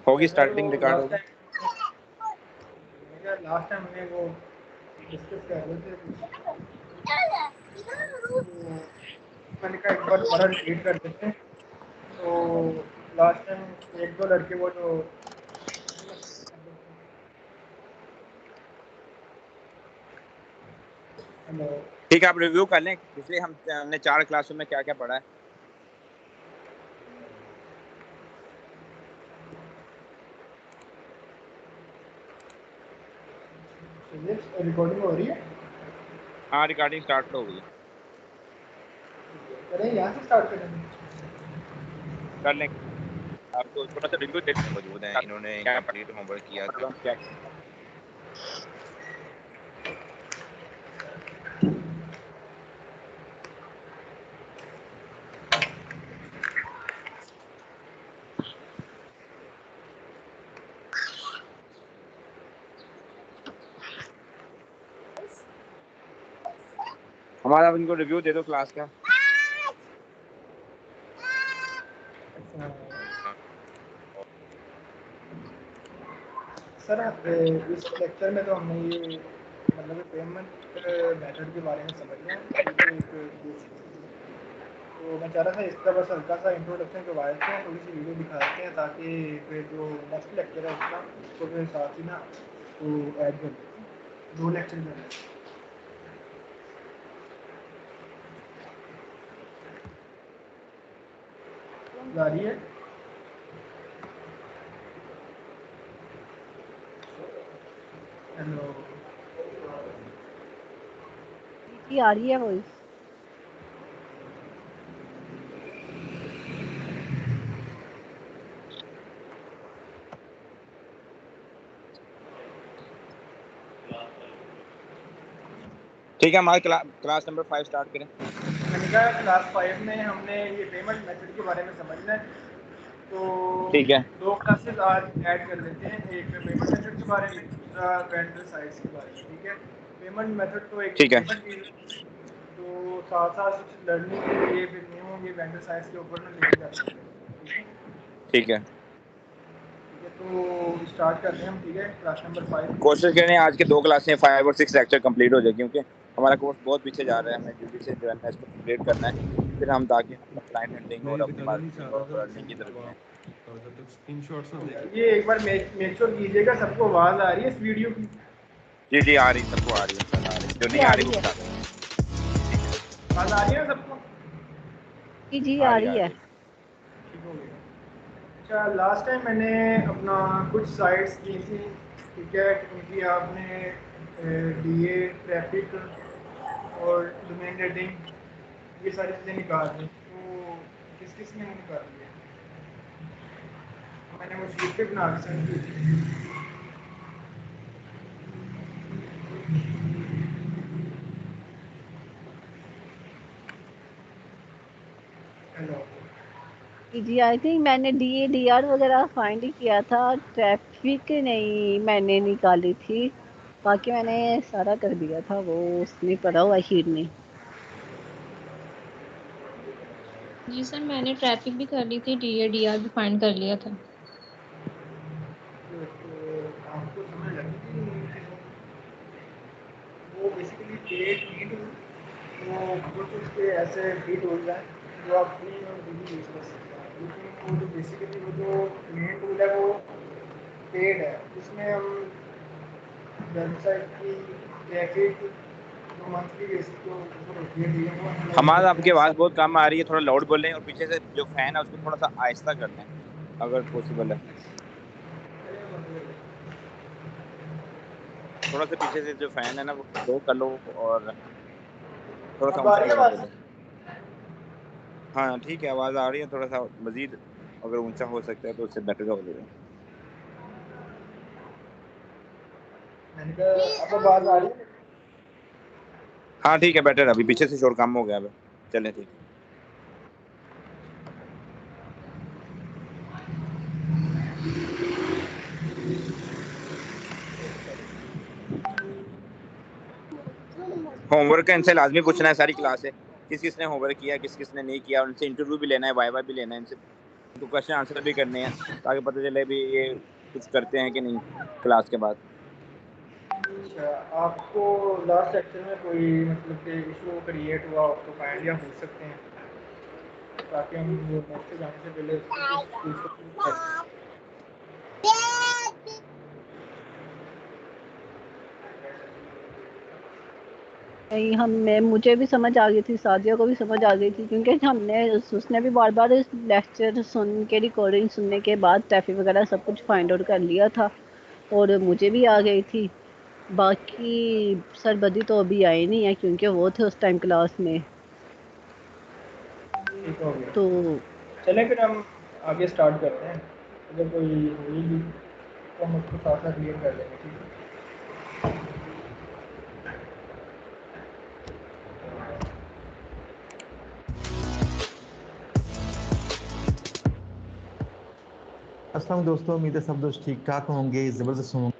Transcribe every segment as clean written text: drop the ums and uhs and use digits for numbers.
होगी starting record होगी। Last time हमने वो डिस्कस कर रहे थे कुछ, मैंने कहा एक बार दोबारा रिपीट कर देते हैं। तो लास्ट टाइम एक दो लड़के वो जो ठीक है, आप रिव्यू कर लें पिछले हमने 4 क्लासों में क्या क्या पढ़ा है। रिकॉर्डिंग हो रही है? हाँ, रिकॉर्डिंग स्टार्ट हो गई है। करें यहाँ से स्टार्ट करें? कर लें, आपको थोड़ा सा रिव्यू दे मौजूद हैं, इन्होंने कंप्लीट होमवर्क किया था। क्या हमारा इनको रिव्यू दे दो क्लास का। सर इस लेक्चर में तो हमने ये मतलब पेमेंट मेथड के बारे में समझना है, तो मैं चाह रहा था इसका बस हल्का सा इंट्रोडक्शन करवा देते हैं, थोड़ी सी वीडियो दिखा देते हैं, ताकि फिर जो नेक्स्ट लेक्चर है उसका उसको फिर साथ ही ना तो ऐड कर देते हैं 2 लेक्चर में। जा रही है? हेलो जी आ रही है वॉइस। ठीक है, हमारे क्लास नंबर 5 स्टार्ट करें। मैंने कहा क्लास 5 में हमने ये पेमेंट मेथड के बारे में समझना है, तो ठीक है, 2 क्लासेस आज ऐड कर लेते हैं, एक पेमेंट मेथड के बारे में, दूसरा वेंडर साइट्स के बारे में। ठीक है, पेमेंट मेथड तो एक ठीक है, पेमेंट की, तो साथ साथ लर्निंग के लिए फिर न्यू ये वेंडर साइट्स के ऊपर ना लेके जाते हैं। ठीक है, तो स्टार्ट करते हैं हम। ठीक है, क्लास नंबर 5 कोशिश करें आज के 2 क्लासें 5 और 6 लेक्चर कंप्लीट हो जाए, क्योंकि हमारा कोर्स बहुत पीछे जा रहा है। हमें जल्दी से जो है ना इसको कंप्लीट करना है, फिर हम ताकि अपना क्लाइंट हैंडलिंग और अपनी मार्केटिंग और अर्निंग की तरफ जाएं। ये एक बार मेक श्योर कीजिएगा सबको आवाज़ आ रही है इस वीडियो की? जी जी आ रही, सबको आ रही है, आ रही है। जो नहीं आ रही वो बता दें। आवाज़ आ रही है सबको? जी आ रही है। ठीक हो गया। अच्छा, लास्ट टाइम मैंने अपना कुछ साइट्स दी थी, ठीक है, उनकी आपने डीए, ट्रैफिक और डोमेन रेटिंग ये सारी चीज़ें निकाल दी, तो किस किस ने निकाल दी है? मैंने वो शीट पे बना के सेंड की थी। हेलो जी आई थिंक मैंने DADR वगैरह फाइंड किया था, ट्रैफिक नहीं मैंने निकाली थी, बाकी मैंने सारा कर दिया था, वो उसमें पड़ा हुआ शीट में। जी सर, मैंने ट्रैफिक भी कर ली थी, DADR भी फाइंड कर लिया था। आपको समझ लगी थी वो बेसिकली पेड लीड, वो कुछ उसके ऐसे लीड हो जाए जो आप फ्री और फ्री यूज़ कर सकते हैं, लेकिन वो जो बेसिकली वो जो मेन टूल है वो पेड है, जिसमें हम वेबसाइट की ट्रैफिक जो मंथली बेसिस पे ऊपर होती है हमारा आपकी आवाज़ बहुत कम आ रही है, थोड़ा लाउड बोलें और पीछे से जो फैन है उसको थोड़ा सा आहिस्ता कर लें अगर पॉसिबल है। थोड़ा सा पीछे से जो फैन है ना वो लो कर लो और थोड़ा सा अब आ ऊंचा रही है आवाज़ आवाज़? बोलें। हाँ ठीक है, आवाज़ आ रही है, थोड़ा सा मजीद अगर ऊंचा हो सकता है तो उससे बेटर हो जाएगा। मैंने कहा अब आवाज़ आ रही है? हाँ ठीक है, बेटर, अभी पीछे से शोर कम हो गया। अब चलें, ठीक है। होमवर्क का इनसे लाजमी पूछना है सारी क्लास से, किस किस ने होमवर्क किया, किस किस ने नहीं किया, उनसे इंटरव्यू भी लेना है, वाइवा भी लेना है इनसे। उनको क्वेश्चन आंसर भी करने हैं ताकि पता चले भी ये कुछ करते हैं कि नहीं क्लास के बाद। अच्छा, आपको लास्ट लेक्चर में कोई मतलब कि इशू क्रिएट हुआ हो तो काइंडली आप पूछ सकते हैं, ताकि हम वो नेक्स्ट जाने से पहले उसको कुछ कर सकें। नहीं, हमें मुझे भी समझ आ गई थी, सादिया को भी समझ आ गई थी, क्योंकि हमने उसने भी बार बार लेक्चर सुन के रिकॉर्डिंग सुनने के बाद ट्रैफिक वगैरह सब कुछ फाइंड आउट कर लिया था और मुझे भी आ गई थी। बाकी सरबदी तो अभी आए नहीं है क्योंकि वो थे उस टाइम क्लास में। ठीक हो गया, तो चलें फिर हम आगे स्टार्ट करते हैं। अगर कोई हुई भी तो हम उसको साथ साथ क्लियर कर लेंगे, ठीक है। अस्सलाम दोस्तों, उम्मीद है सब दोस्त ठीक ठाक होंगे, ज़बरदस्त होंगे।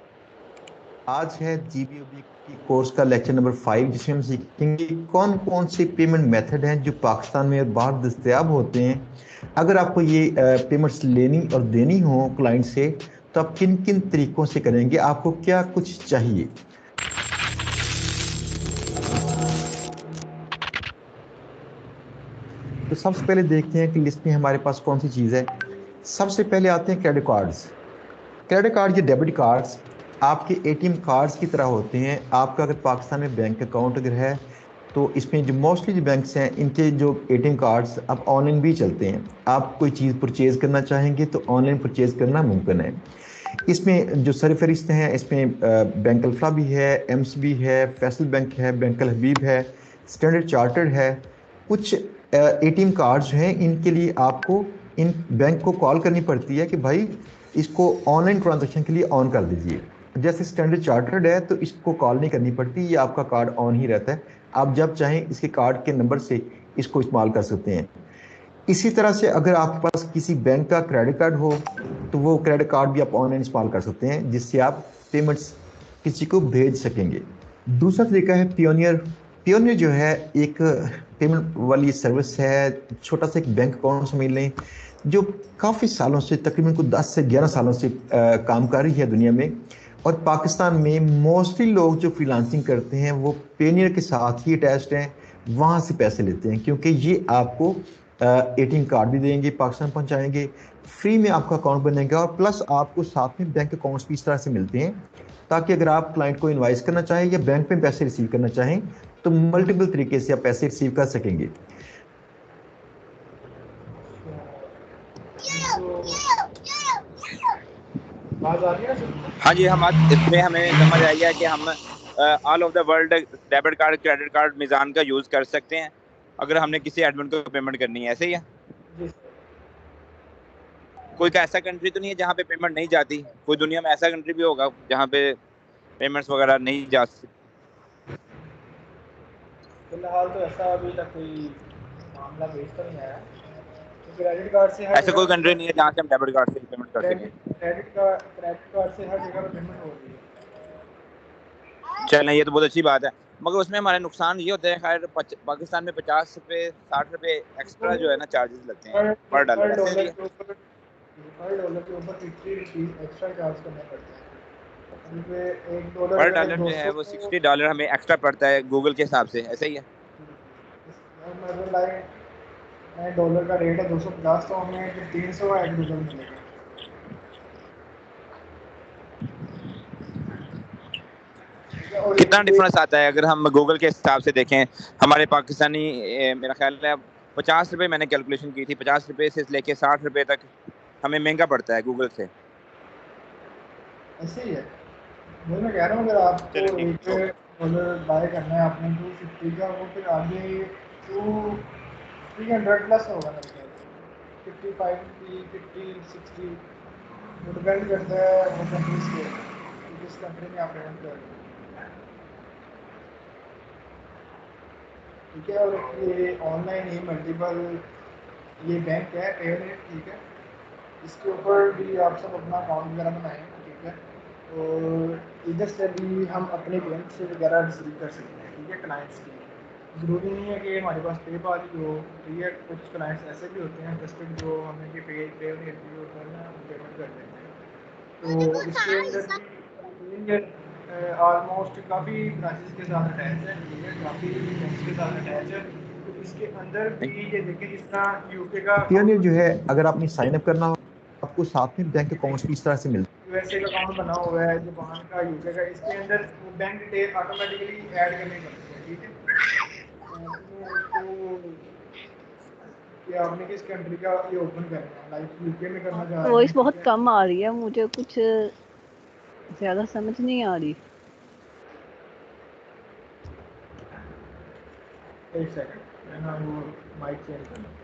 आज है जीबीओबी की कोर्स का लेक्चर नंबर 5, जिसमें हम सीखेंगे कौन कौन से पेमेंट मेथड हैं जो पाकिस्तान में और बाहर दस्तयाब होते हैं। अगर आपको ये पेमेंट्स लेनी और देनी हो क्लाइंट से तो आप किन किन तरीकों से करेंगे, आपको क्या कुछ चाहिए। तो सबसे पहले देखते हैं कि लिस्ट में हमारे पास कौन सी चीज़ है। सबसे पहले आते हैं क्रेडिट कार्ड्स। क्रेडिट कार्ड या डेबिट कार्ड्स आपके एटीएम कार्ड्स की तरह होते हैं। आपका अगर पाकिस्तान में बैंक अकाउंट अगर है तो इसमें जो मोस्टली जो बैंक्स हैं इनके जो एटीएम कार्ड्स अब ऑनलाइन भी चलते हैं। आप कोई चीज़ परचेज करना चाहेंगे तो ऑनलाइन परचेज करना मुमकिन है। इसमें जो सरफहरिस्त हैं इसमें बैंक अल्फा भी है, एम्स भी है, फैसल बैंक है, बैंक अल हबीब है, स्टैंडर्ड चार्टर्ड है। कुछ एटीएम कार्ड्स हैं, इनके लिए आपको इन बैंक को कॉल करनी पड़ती है कि भाई इसको ऑनलाइन ट्रांजैक्शन के लिए ऑन कर दीजिए। जैसे स्टैंडर्ड चार्टर्ड है तो इसको कॉल नहीं करनी पड़ती, ये आपका कार्ड ऑन ही रहता है। आप जब चाहें इसके कार्ड के नंबर से इसको इस्तेमाल कर सकते हैं। इसी तरह से अगर आपके पास किसी बैंक का क्रेडिट कार्ड हो तो वो क्रेडिट कार्ड भी आप ऑनलाइन इस्तेमाल कर सकते हैं, जिससे आप पेमेंट्स किसी को भेज सकेंगे। दूसरा तरीका है पियोनियर। पियोनियर जो है एक पेमेंट वाली सर्विस है। छोटा सा एक बैंक अकाउंट समझ लें जो काफ़ी सालों से, तकरीबन को 10 से 11 सालों से काम कर रही है दुनिया में। और पाकिस्तान में मोस्टली लोग जो फ्रीलांसिंग करते हैं वो पेनियर के साथ ही अटैच्ड हैं, वहाँ से पैसे लेते हैं, क्योंकि ये आपको एटीएम कार्ड भी देंगे, पाकिस्तान पहुंचाएंगे, फ्री में आपका अकाउंट बनेगा और प्लस आपको साथ में बैंक अकाउंट्स भी इस तरह से मिलते हैं ताकि अगर आप क्लाइंट को इनवाइस करना चाहें या बैंक में पैसे रिसीव करना चाहें तो मल्टीपल तरीके से आप पैसे रिसीव कर सकेंगे। आवाज़ आ रही है ना? हाँ जी, हम आज इसमें हमें समझ आ गया कि हम all over the world debit card credit card मिजान का यूज कर सकते हैं अगर हमने किसी एडमिन को पेमेंट करनी है। ऐसे ही है? जी कोई का ऐसा कंट्री तो नहीं है जहाँ पे पेमेंट नहीं जाती? कोई दुनिया में ऐसा कंट्री भी होगा जहाँ पे पेमेंट्स वगैरह नहीं जा सकती? फिलहाल तो ऐसा अभी तक कोई मामला पेश तो नहीं आया। तो क्रेडिट कार्ड से हर ऐसा कोई कंट्री जगह नहीं है जहाँ से हम डेबिट कार्ड से पेमेंट कर सकें? क्रेडिट कार्ड से हर जगह पे पेमेंट हो रही है। चलें, ये तो बहुत अच्छी बात है, मगर उसमें हमारे नुकसान ये होते हैं। खैर पाकिस्तान में 50 रुपए 60 रुपए एक्स्ट्रा जो है ना चार्जेस लगते हैं पर डॉलर। हर डॉलर के ऊपर 50 रुपीज़ एक्स्ट्रा चार्ज करने पड़ते हैं। अभी पे $1 पर अगर डॉलर जो है 200 वो $60 हमें एक्स्ट्रा पड़ता है गूगल के हिसाब से। ऐसा ही है? डॉलर का रेट है 250, तो हमें फिर 300 का $1 मिलेगा। ठीक है, और कितना ये डिफरेंस आता है अगर हम गूगल के हिसाब से देखें? हमारे पाकिस्तानी मेरा ख्याल है 50 रुपए मैंने कैलकुलेशन की थी, 50 रुपए से लेके 60 रुपए तक हमें महंगा पड़ता है गूगल से। ऐसे ही है। वही मैं कह रहा हूँ, अगर आपको चलो ठीक एक हो गया। डॉलर बाय करना है आपने 250 का, वो फिर आगे 300 प्लस होगा मेरे ख्याल से। 55 की 50 60 वो डिपेंड करता है वो कंट्रीज के, कि जिस कंट्री में आप पेमेंट कर रहे हैं। ठीक है, और ये ऑनलाइन ही मल्टीपल ये बैंक है पेमेंट, ठीक है। इसके ऊपर भी आप सब अपना अकाउंट वगैरह बनाएं, ठीक है। और इधर से भी हम अपने पेमेंट से वगैरह रिसीव कर सकते हैं, ठीक है, क्लाइंट्स की। ज़रूरी नहीं है कि हमारे पास पेपाल ही हो, ठीक है। कुछ क्लाइंट्स ऐसे भी होते हैं ट्रस्टेड जो हमें कि पे होता है ना, हम पेमेंट कर देते हैं। तो इसके अंदर भी ऑलमोस्ट काफ़ी ब्रांचेस के साथ अटैच है, ठीक है, काफ़ी बैंक्स के साथ अटैच है। तो इसके अंदर भी ये देखें जिस तरह यूके का पियोनियर जो है, अगर आपने साइन अप करना हो आपको साथ में बैंक अकाउंट्स भी इस तरह से मिलते यूएसए का अकाउंट बना हुआ है, जापान का, यूके का, इसके अंदर वो बैंक डिटेल ऑटोमेटिकली ऐड करनी पड़ती है, ठीक है। उसमें उसको कि आपने किस कंट्री का ये ओपन करना है, लाइक यूके में करना चाह रहे वॉइस हैं, ठीक बहुत है। कम आ रही है, मुझे कुछ ज्यादा समझ नहीं आ रही। एक सेकंड, मैं ना वो माइक चेंज कर लूँ।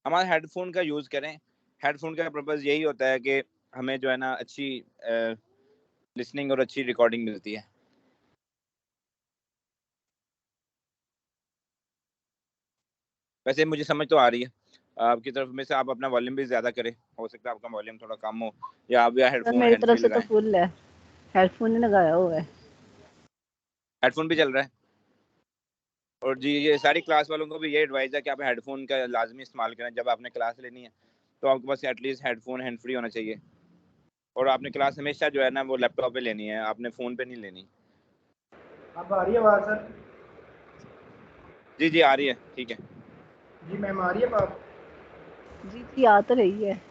हमारा हेडफोन का यूज़ करें। हेडफोन का पर्पज़ यही होता है कि हमें जो है ना अच्छी लिसनिंग और अच्छी रिकॉर्डिंग मिलती है। वैसे मुझे समझ तो आ रही है आपकी तरफ में से। आप अपना वॉल्यूम भी ज़्यादा करें, हो सकता है आपका वॉल्यूम थोड़ा कम हो, या आप या सर हेडफोन मेरी हैंड तरफ फ्री से तो लगाएं। फुल है, हेडफोन नहीं लगाया हुआ है। हेडफोन भी चल रहा है। और जी ये सारी क्लास वालों को भी ये एडवाइस है कि आप हेडफोन का लाजमी इस्तेमाल करें जब आपने क्लास लेनी है। तो आपके पास एटलीस्ट हेडफोन हैंड फ्री होना चाहिए। और आपने क्लास हमेशा जो है ना वो लैपटॉप पे लेनी है, आपने फ़ोन पे नहीं लेनी। अब आ रही है आवाज़ सर? जी जी आ रही है, ठीक है। जी मैम, आ रही है बात? जी जी आ तो रही है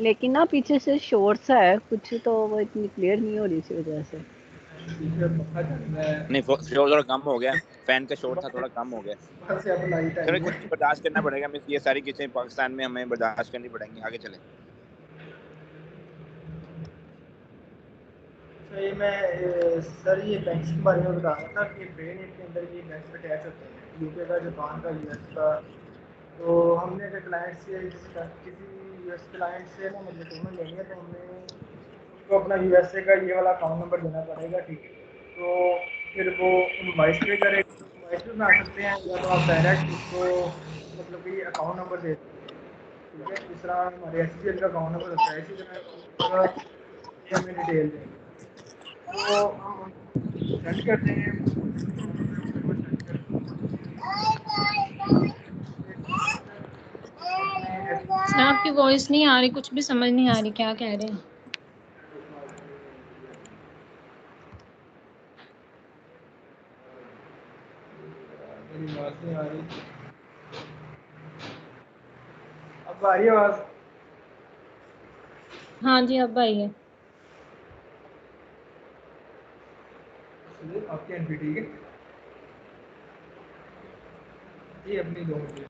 लेकिन ना पीछे से शोर सा है कुछ, तो वो इतनी क्लियर नहीं हो रही इसी वजह से। पीछे पंखा चल रहा है, नहीं शोर थोड़ा कम हो गया, फैन का शोर था थोड़ा कम हो गया। ऊपर से अब लाइट आई चलो है। कुछ बर्दाश्त करना पड़ेगा, हमें ये सारी चीज़ें पाकिस्तान में हमें बर्दाश्त करनी पड़ेंगी। आगे चले। तो ये मैं सर ये बैंक्स के बारे में बता रहा था कि ब्रेन के अंदर ये बैंक्स अटैच होते हैं, यूके का, जापान का, यूएस का। तो हमने अगर क्लाइंट से किसी यूएस क्लाइंट से ना मतलब पेमेंट लेनी है तो हमें उसको अपना यूएसए का ये वाला अकाउंट नंबर देना पड़ेगा, ठीक है। तो फिर वो इनवाइस पे करे, इनवाइस पे बना सकते हैं, या तो आप डायरेक्ट उसको मतलब कि अकाउंट नंबर दे सकते हैं, ठीक है। जिस तरह हमारे एस का अकाउंट नंबर होता है, इसी तरह ये हमें डिटेल देंगे। तो हम सेंड करते हैं, सर आपकी वॉइस नहीं आ रही, कुछ भी समझ नहीं आ रही क्या कह रहे हैं। मेरी बात नहीं आ रही, अब आ रही है आवाज़? हाँ जी अब आई है। आपके एनपी ठीक है जी, अपनी दो मिनट।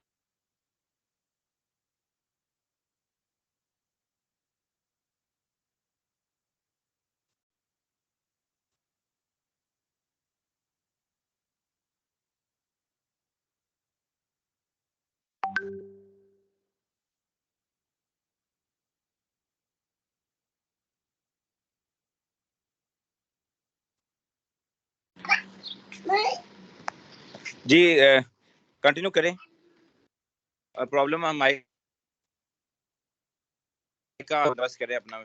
जी कंटिन्यू करें। प्रॉब्लम हम माइक का बस करें अपना।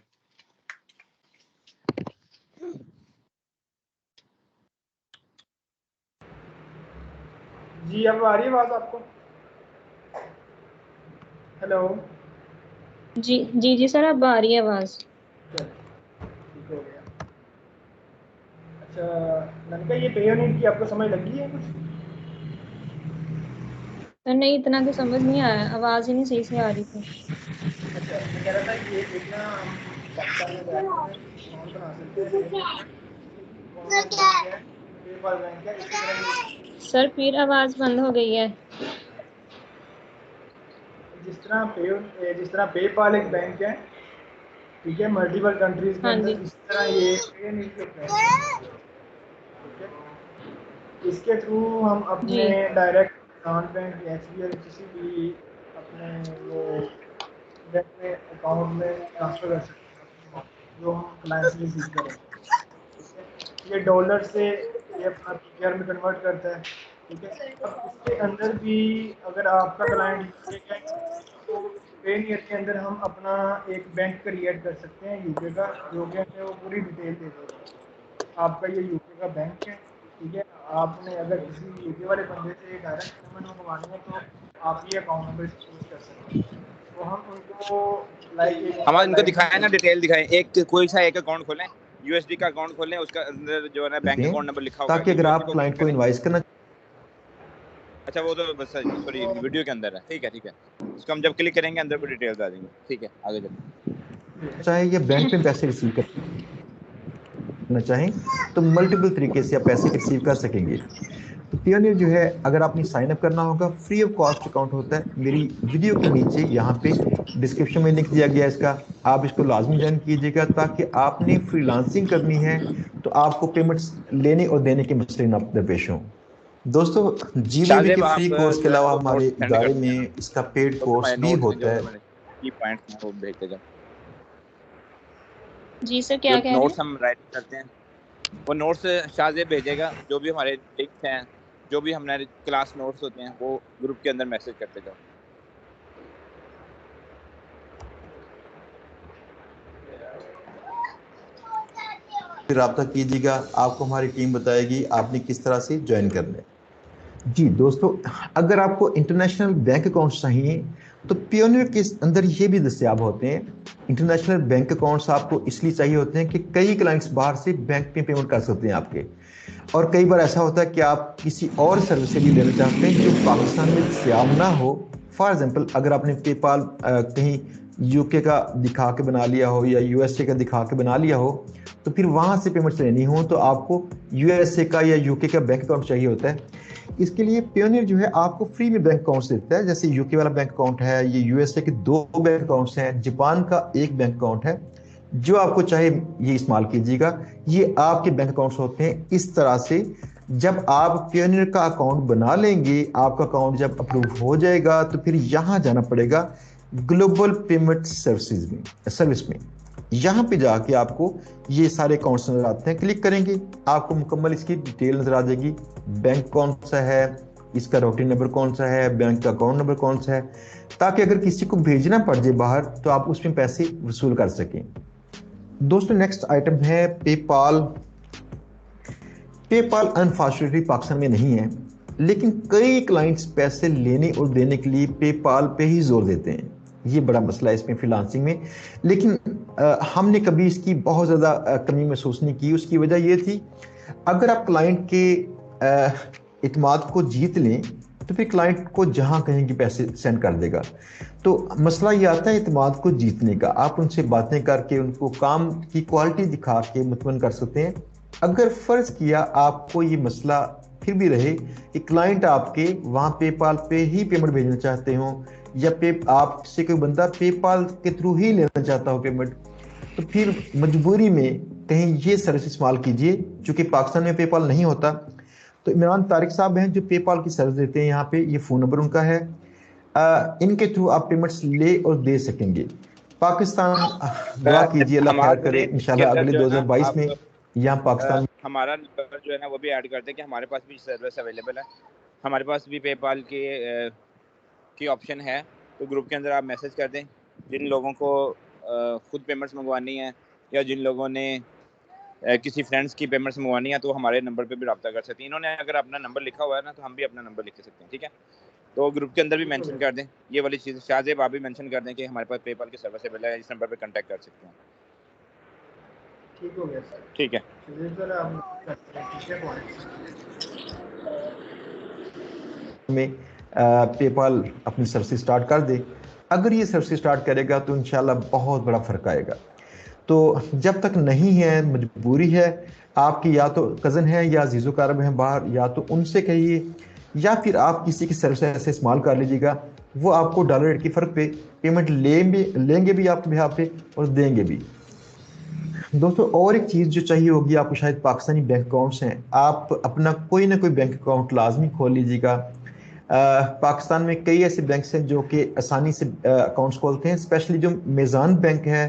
जी अब आ रही है बात आपको? हेलो? जी जी जी सर अब आ रही है आवाज़। चलिए ठीक हो गया। अच्छा लड़का, ये पे यूनिट की आपको समझ लगी है कुछ? सर नहीं इतना तो समझ नहीं आया, आवाज़ ही नहीं सही से आ रही थी। अच्छा मैं कह रहा था कि ये एक ना हम पाकिस्तान में बैठ कर अकाउंट बना सकते हैं, पेपाल बैंक है, पेपाल बैंक है, इसी तरह सर फिर आवाज़ बंद हो गई है। जिस तरह पेपाल एक बैंक है, ठीक है, मल्टीपल कंट्रीज के हाँ अंदर, जी। इस तरह ये पे यूनिट के बैंक है, ठीक है। इसके थ्रू हम जी अपने डायरेक्ट किसान बैंक, एचबीएल, किसी भी अपने वो बैंक में अकाउंट में ट्रांसफर कर सकते हैं अपनी अमाउंट जो हम क्लाइंट से रिसीव करेंगे, ठीक है। ये डॉलर से ये अपना पीकेआर में कन्वर्ट करता है, ठीक है। अब इसके अंदर भी अगर आपका क्लाइंट यूके का है, तो पेनियर के अंदर हम अपना एक बैंक क्रिएट कर सकते हैं यूके का, जो कि हमें वो पूरी डिटेल दे देगा। आपका ये यूके का बैंक है, ठीक है। आपने अगर किसी यूके वाले बंदे से डायरेक्ट पेमेंट मंगवानी है तो आप ये अकाउंट नंबर यूज कर सकते हैं। तो हम उनको हम इनको दिखाएं ना, डिटेल दिखाएं। एक कोई सा एक अकाउंट खोलें, यूएसडी का अकाउंट खोलें, उसका अंदर जो है ना बैंक अकाउंट नंबर लिखा होगा, ताकि अगर आप क्लाइंट को इनवाइस करना, अच्छा वो तो बस सॉरी वीडियो के अंदर है, ठीक है ठीक है। इसको हम जब क्लिक करेंगे अंदर को डिटेल्स आ जाएंगे, ठीक है आगे चलते। चाहे ये बैंक में पैसे रिसीव करना चाहें तो मल्टीपल तरीके से आप पैसे रिसीव कर सकेंगे। तो पियोनियर जो है, अगर आपने साइन अप करना होगा, फ्री ऑफ कॉस्ट अकाउंट होता है। मेरी वीडियो के नीचे यहाँ पे डिस्क्रिप्शन में लिंक दिया गया है इसका, आप इसको लाजमी ज्वाइन कीजिएगा, ताकि आपने फ्रीलांसिंग करनी है तो आपको पेमेंट्स लेने और देने के मसले न दरपेश हों। दोस्तों, जीवीबी के फ्री कोर्स के अलावा हमारे इदारे में इसका पेड कोर्स भी होता है। की पॉइंट्स वो भेज देगा। जी सर, क्या कह रहे हैं? नोट्स हम राइट करते हैं, वो नोट्स शाहजेब भेजेगा। जो भी हमारे लिंक्स हैं, जो भी हमारे क्लास नोट्स होते हैं, वो ग्रुप के अंदर मैसेज करते जाओ। फिर रब्ता कीजिएगा, आपको हमारी टीम बताएगी आपने किस तरह से ज्वाइन करना है। जी दोस्तों, अगर आपको इंटरनेशनल बैंक अकाउंट्स चाहिए तो पियोनियर के अंदर ये भी दस्तयाब होते हैं। इंटरनेशनल बैंक अकाउंट्स आपको इसलिए चाहिए होते हैं कि कई क्लाइंट्स बाहर से बैंक में पेमेंट कर सकते हैं आपके, और कई बार ऐसा होता है कि आप किसी और सर्विस भी लेना चाहते हैं जो पाकिस्तान में दस्तयाब ना हो। फॉर एग्जांपल, अगर आपने पेपाल कहीं यूके का दिखा के बना लिया हो या यूएसए का दिखा के बना लिया हो, तो फिर वहाँ से पेमेंट्स लेनी हो तो आपको यूएसए का या यूके का बैंक अकाउंट चाहिए होता है। इसके लिए पियोनियर जो है आपको फ्री में बैंक अकाउंट्स देता है। जैसे यूके वाला बैंक अकाउंट है, ये यूएसए के 2 बैंक अकाउंट्स हैं, जापान का 1 बैंक अकाउंट है। जो आपको चाहे ये इस्तेमाल कीजिएगा, ये आपके बैंक अकाउंट्स होते हैं। इस तरह से जब आप पियोनियर का अकाउंट बना लेंगे, आपका अकाउंट जब अप्रूव हो जाएगा तो फिर यहाँ जाना पड़ेगा ग्लोबल पेमेंट सर्विस में। यहाँ पे जाके आपको ये सारे अकाउंट्स नजर आते हैं। क्लिक करेंगे, आपको मुकम्मल इसकी डिटेल नजर आ जाएगी। बैंक कौन सा है, इसका रूटीन नंबर कौन सा है, बैंक का अकाउंट नंबर कौन सा है, ताकि अगर किसी को भेजना पड़ जाए बाहर तो आप उसमें पैसे वसूल कर सकें। दोस्तों, नेक्स्ट आइटम है पेपाल। पेपाल अनफॉर्चुनेटली पाकिस्तान में नहीं है, लेकिन कई क्लाइंट्स पैसे लेने और देने के लिए पेपाल पे ही जोर देते हैं। ये बड़ा मसला है इसमें फ्रीलांसिंग में, लेकिन हमने कभी इसकी बहुत ज़्यादा कमी महसूस नहीं की। उसकी वजह ये थी, अगर आप क्लाइंट के इत्मीनान को जीत लें तो फिर क्लाइंट को जहाँ कहेंगे पैसे सेंड कर देगा। तो मसला ये आता है इत्मीनान को जीतने का। आप उनसे बातें करके उनको काम की क्वालिटी दिखा के मुतमईन कर सकते हैं। अगर फ़र्ज़ किया आपको ये मसला फिर भी रहे कि क्लाइंट आपके वहाँ पेपाल पे ही पेमेंट भेजना चाहते हो, या आपसे कोई बंदा पेपाल के थ्रू ही लेना चाहता हो पेमेंट, तो फिर मजबूरी में कहीं ये सर्विस इस्तेमाल कीजिए। चूँकि पाकिस्तान में पेपाल नहीं होता, तो इमरान तारिक साहब हैं जो पेपाल की सर्विस देते हैं। यहाँ पे ये फ़ोन नंबर उनका है, इनके थ्रू आप पेमेंट्स ले और दे सकेंगे। पाकिस्तान दुआ कीजिए, अल्लाह खैर करे, इंशाल्लाह अगले 2022 में यहाँ पाकिस्तान हमारा नंबर जो है ना वो भी ऐड कर दें कि हमारे पास भी सर्विस अवेलेबल है, हमारे पास भी पेपाल की ऑप्शन है। तो ग्रुप के अंदर आप मैसेज कर दें। जिन लोगों को खुद पेमेंट्स मंगवानी है या जिन लोगों ने किसी फ्रेंड्स की पेमेंट्स मंगवानी है, तो हमारे नंबर पे भी रब्ता कर सकते हैं। इन्होंने अगर अपना नंबर लिखा हुआ है ना, तो हम भी अपना नंबर लिख सकते हैं, ठीक है। तो ग्रुप के अंदर भी मेंशन कर दें ये वाली चीज़। शाहजेब आप भी मेंशन कर दें कि हमारे पास पेपाल की सर्विस अवेलेबल है, इस नंबर पे कांटेक्ट कर सकते हैं। ठीक हो गया सर, ठीक है। में पेपाल अपनी सर्विस स्टार्ट कर दे। अगर ये सर्विस स्टार्ट करेगा तो इंशाल्लाह बहुत बड़ा फ़र्क आएगा। तो जब तक नहीं है, मजबूरी है आपकी, या तो कज़न है या अजीज़ो कारब हैं बाहर, या तो उनसे कहिए, या फिर आप किसी की सर्विस ऐसे इस्तेमाल कर लीजिएगा। वो आपको डॉलर रेट के फ़र्क पे पेमेंट लेंगे भी आपके बिहाफ पे और देंगे भी। दोस्तों, और एक चीज़ जो चाहिए होगी आपको, शायद पाकिस्तानी बैंक अकाउंट्स हैं, आप अपना कोई ना कोई बैंक अकाउंट लाजमी खोल लीजिएगा। पाकिस्तान में कई ऐसे बैंक्स हैं जो कि आसानी से अकाउंट्स खोलते हैं। स्पेशली जो मीज़ान बैंक है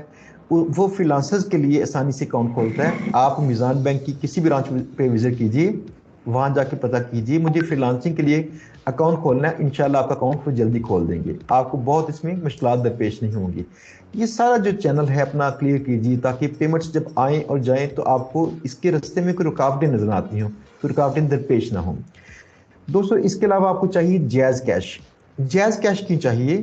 वो फ्रीलांसर्स के लिए आसानी से अकाउंट खोलता है। आप मीज़ान बैंक की किसी भी ब्रांच पे विजिट कीजिए, वहाँ जाके पता कीजिए। मुझे फ्रीलांसिंग के लिए अकाउंट खोलना है, इंशाल्लाह आपका अकाउंट वो जल्दी खोल देंगे, आपको बहुत इसमें मुश्किलात दरपेश नहीं होंगी। ये सारा जो चैनल है अपना क्लियर कीजिए, ताकि पेमेंट्स जब आएँ और जाएँ तो आपको इसके रास्ते में कोई रुकावटें नजर आती हों, कोई रुकावटें दरपेश ना हों। दोस्तों इसके अलावा आपको चाहिए जैज़ कैश। जैज़ कैश क्यों चाहिए?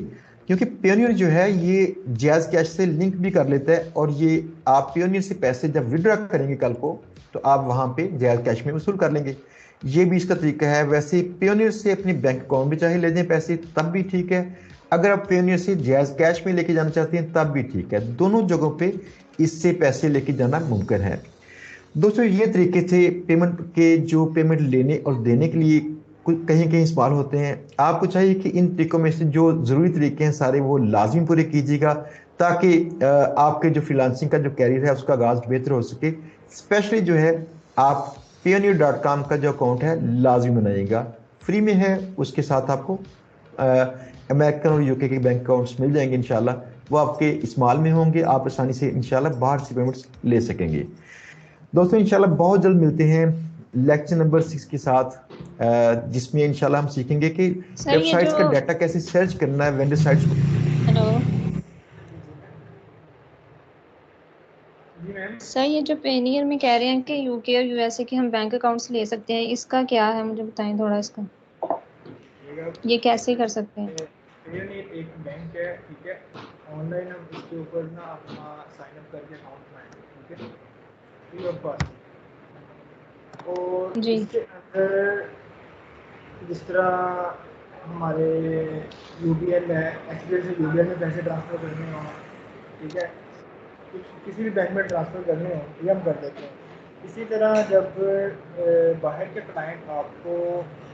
क्योंकि पेयोनियर जो है ये जैज़ कैश से लिंक भी कर लेता है, और ये आप पेयोनियर से पैसे जब विड्रॉ करेंगे कल को, तो आप वहां पे जैज़ कैश में वसूल कर लेंगे। ये भी इसका तरीका है। वैसे पेयोनियर से अपने बैंक अकाउंट में चाहे ले दें पैसे तब भी ठीक है, अगर आप पेयोनियर से जैज़ कैश में लेके जाना चाहते हैं तब भी ठीक है। दोनों जगहों पे इससे पैसे लेके जाना मुमकिन है। दोस्तों ये तरीके थे पेमेंट के, जो पेमेंट लेने और देने के लिए कहीं कहीं इस्तेमाल होते हैं। आपको चाहिए कि इन तरीकों में से जो ज़रूरी तरीके हैं सारे वो लाजमी पूरे कीजिएगा, ताकि आपके जो फ्रीलांसिंग का जो कैरियर है उसका आगाज़ बेहतर हो सके। स्पेशली जो है आप payoneer.com का जो अकाउंट है लाजमी बनाइएगा, फ्री में है। उसके साथ आपको अमेरिकन और यूके के बैंक अकाउंट्स मिल जाएंगे इंशाल्लाह, वो आपके इस्तेमाल में होंगे, आप आसानी से इंशाल्लाह बाहर से पेमेंट्स ले सकेंगे। दोस्तों इंशाल्लाह बहुत जल्द मिलते हैं लेक्चर नंबर 6 के साथ, जिसमें इंशाल्लाह हम सीखेंगे कि सर ये वेबसाइट्स का जो डाटा कैसे सर्च करना है, वेंडर साइट्स को। हेलो जी मैम। सर, ये जो पेनियर में कह रहे हैं कि यूके और यूएसए के हम बैंक अकाउंट्स ले सकते हैं, इसका क्या है, मुझे बताएं थोड़ा इसका, ये कैसे कर सकते हैं? पेयोनियर एक बैंक है, ठीक है। ऑनलाइन हम इसके ऊपर ना अपना साइन अप करके अकाउंट बनाएंगे, ठीक है, फ्री ऑफ कॉस्ट। और जी इसके अंदर जिस तरह हमारे यूबीएल है, एचडीएफसी से यूबीएल में पैसे ट्रांसफ़र करने हों, ठीक है, कुछ किसी भी बैंक में ट्रांसफ़र करने हों, ये हम कर देते हैं। इसी तरह जब बाहर के क्लाइंट आपको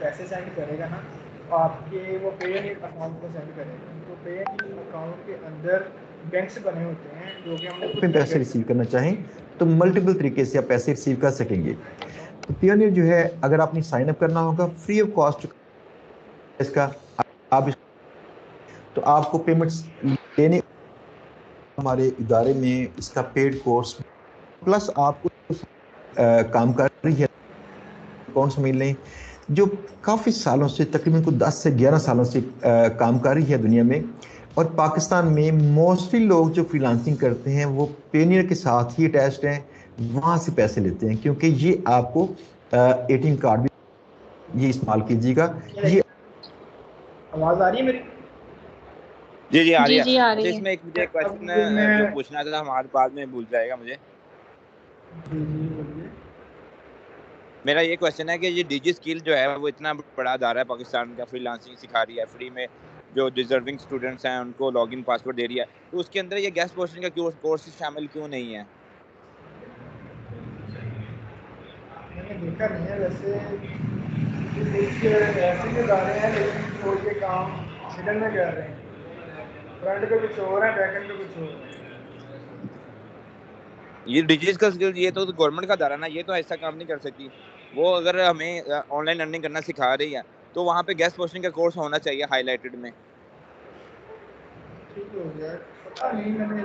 पैसे सेंड करेगा ना, तो आपके वो पेयोनियर अकाउंट में सेंड करेगा। तो पेयोनियर अकाउंट के अंदर बैंक्स बने होते हैं जो कि हमने खुद पे पैसे क्रिएट रिसीव करना चाहें तो मल्टीपल तरीके से आप पैसे रिसीव कर सकेंगे। तो पियोनियर जो है, अगर आपने साइन अप करना होगा फ्री ऑफ कॉस्ट इसका, आप तो आपको पेमेंट्स लेने हमारे इदारे में इसका पेड कोर्स, प्लस आपको काम कर रही है कौन समझ लें, जो काफ़ी सालों से, तकरीबन को 10 से 11 सालों से काम कर रही है दुनिया में। और पाकिस्तान में मोस्टली लोग जो फ्रीलांसिंग करते हैं वो पेनियर के साथ ही अटैच्ड हैं, वहाँ से पैसे लेते हैं। क्योंकि ये आपको एटीएम कार्ड भी ये इस्तेमाल कीजिएगा। ये आवाज़ आ रही है मेरी? जी जी आ रही जी है। जी आ अच्छा रही है। इसमें एक मुझे अब क्वेश्चन जो मैं पूछना था हमारे बाद में भूल जाएगा मुझे। जी जी बोलिए। मेरा ये क्वेश्चन है कि ये डिजी स्किल जो है वो इतना बड़ा अदारा है पाकिस्तान का, फ्रीलांसिंग सिखा रही है फ्री में, जो डिजर्विंग स्टूडेंट्स हैं उनको लॉगिन पासवर्ड दे रही है, तो उसके अंदर ये गेस्ट पोस्टिंग का कोर्स शामिल क्यों नहीं है? मैंने देखा नहीं है वैसे, कुछ ऐसे भी इदारे हैं लेकिन वो ये काम हिडन में कर रहे हैं, फ्रंट पे कुछ और है, बैक एंड पे कुछ और है। ये डिजिटल स्किल, ये तो गवर्नमेंट का अदारा ना, ये तो ऐसा काम नहीं कर सकती। वो अगर हमें ऑनलाइन अर्निंग करना सिखा रही है तो वहाँ पे गेस्ट पोस्टिंग का कोर्स होना चाहिए हाईलाइटेड में। ठीक हो गया, पता नहीं मैंने।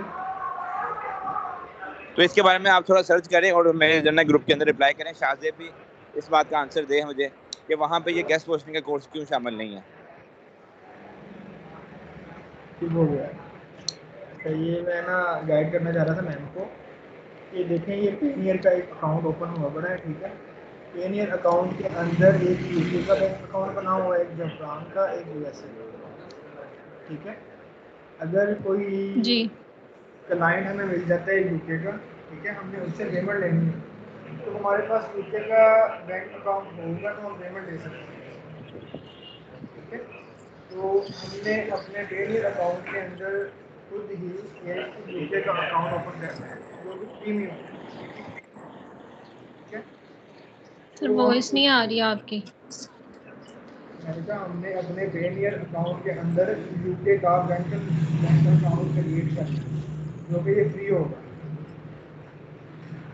तो इसके बारे में आप थोड़ा सर्च करें और मेरे जनरल ग्रुप के अंदर रिप्लाई करें। शाहजेब भी इस बात का आंसर दे मुझे कि वहाँ पे ये गेस्ट पोस्टिंग का कोर्स क्यों शामिल नहीं है। ठीक हो गया। तो ये मैं ना गाइड करना चाह रहा था मैम को, ये देखें ये पेनियर का एक अकाउंट ओपन हुआ बड़ा है, ठीक है। पेनियर अकाउंट के अंदर एक यूके का बैंक अकाउंट बना हुआ है, एक जापान का, एक यूएसए का, ठीक है। अगर कोई जी क्लाइंट हमें मिल जाता है यूके का, ठीक है, हमने उससे पेमेंट लेनी है, तो हमारे पास यूके का बैंक अकाउंट होगा तो हम पेमेंट ले सकते हैं, ठीक है। तो हमने अपने पेनियर अकाउंट के अंदर खुद ही एक यूके का अकाउंट ओपन करना है जो कि प्रीमियम है, ठीक है। सर, तो हम वॉइस नहीं आ रही है आपकी। मैंने कहा हमने अपने पेनियर अकाउंट के अंदर यूके का बैंक अकाउंट क्रिएट करना है जो कि ये फ्री होगा,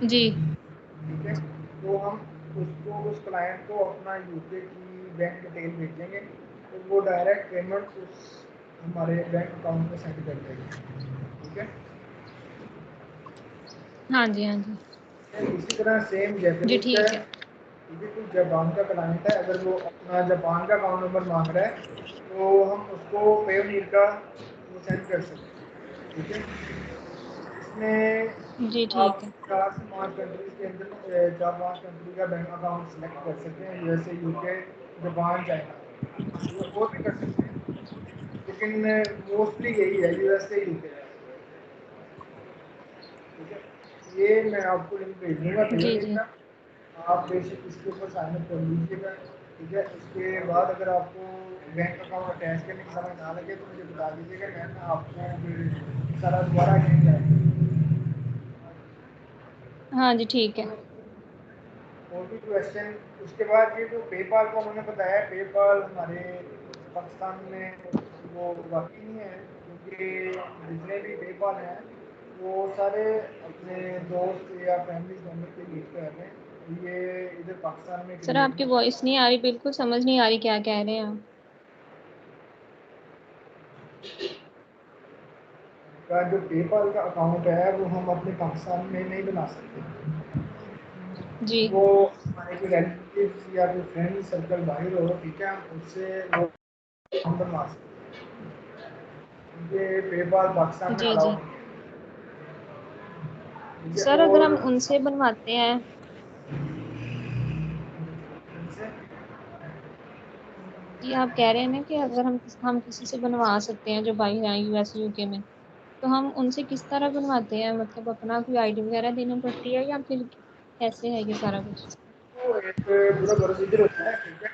जी ठीक है। तो हम उसको, उस क्लाइंट को अपना यूके की बैंक डिटेल भेजेंगे, तो वो डायरेक्ट पेमेंट उस हमारे बैंक अकाउंट में सेंड कर देंगे, ठीक है। हाँ जी हाँ जी इसी तरह सेम जी जैपनीज का ठीक है, है। ठीक है, कोई जापान का क्लाइंट है, अगर वो अपना जापान का अकाउंट नंबर मांग रहा है तो हम उसको पेयोनीर का वो सेंड कर सकते हैं। ठीक है, इसमें जी ठीक आप है। 4 से 5 कंट्रीज के अंदर 4-5 कंट्री का बैंक अकाउंट सेलेक्ट कर सकते हैं, यूएसए, यूके, जापान, चाइना, और भी कर सकते हैं, लेकिन मोस्टली यही है, यूएसए, यूके। ठीक है, ये मैं आपको लिंक भेज दूंगा जी पेयोनीर जी। का, आप बेसिक इसके ऊपर साइन अप कर लीजिएगा। ठीक है, उसके बाद अगर आपको बैंक अकाउंट अटैच करने की समझ ना लगे तो मुझे बता दीजिएगा, मैं आपको फिर सारा दोबारा अगेन जाएगा। हाँ जी ठीक है। और भी क्वेश्चन? उसके बाद ये जो पेपाल का उन्होंने बताया, पेपाल हमारे पाकिस्तान में वो वाकई नहीं है, क्योंकि जितने भी पेपाल हैं वो सारे अपने दोस्त या फैमिली मेम्बर के यूज़ कर रहे हैं, ये इधर पाकिस्तान में सर क्रिएट आपकी वॉइस नहीं आ रही, बिल्कुल समझ नहीं आ रही क्या कह रहे हैं आप। का जो पेपाल का अकाउंट है वो हम अपने पाकिस्तान में नहीं बना सकते, जी वो हमारे कोई रिलेटिव या कोई फ्रेंड सर्कल बाहर हो, ठीक है, उससे वो हम बनवा सकते हैं, ये पेपाल पाकिस्तान में जी अलाउ जी। नहीं है। ठीक है, सर अगर हम और उनसे बनवाते हैं, उनसे जी आप कह रहे हैं ना कि अगर हम किसी से बनवा सकते हैं जो बाहर हैं यूएस यूके में, तो हम उनसे किस तरह बनवाते हैं, मतलब अपना कोई आईडी वगैरह देनी पड़ती है या फिर कैसे है ये सारा कुछ। वो एक पूरा प्रोसीजर होता है। ठीक है,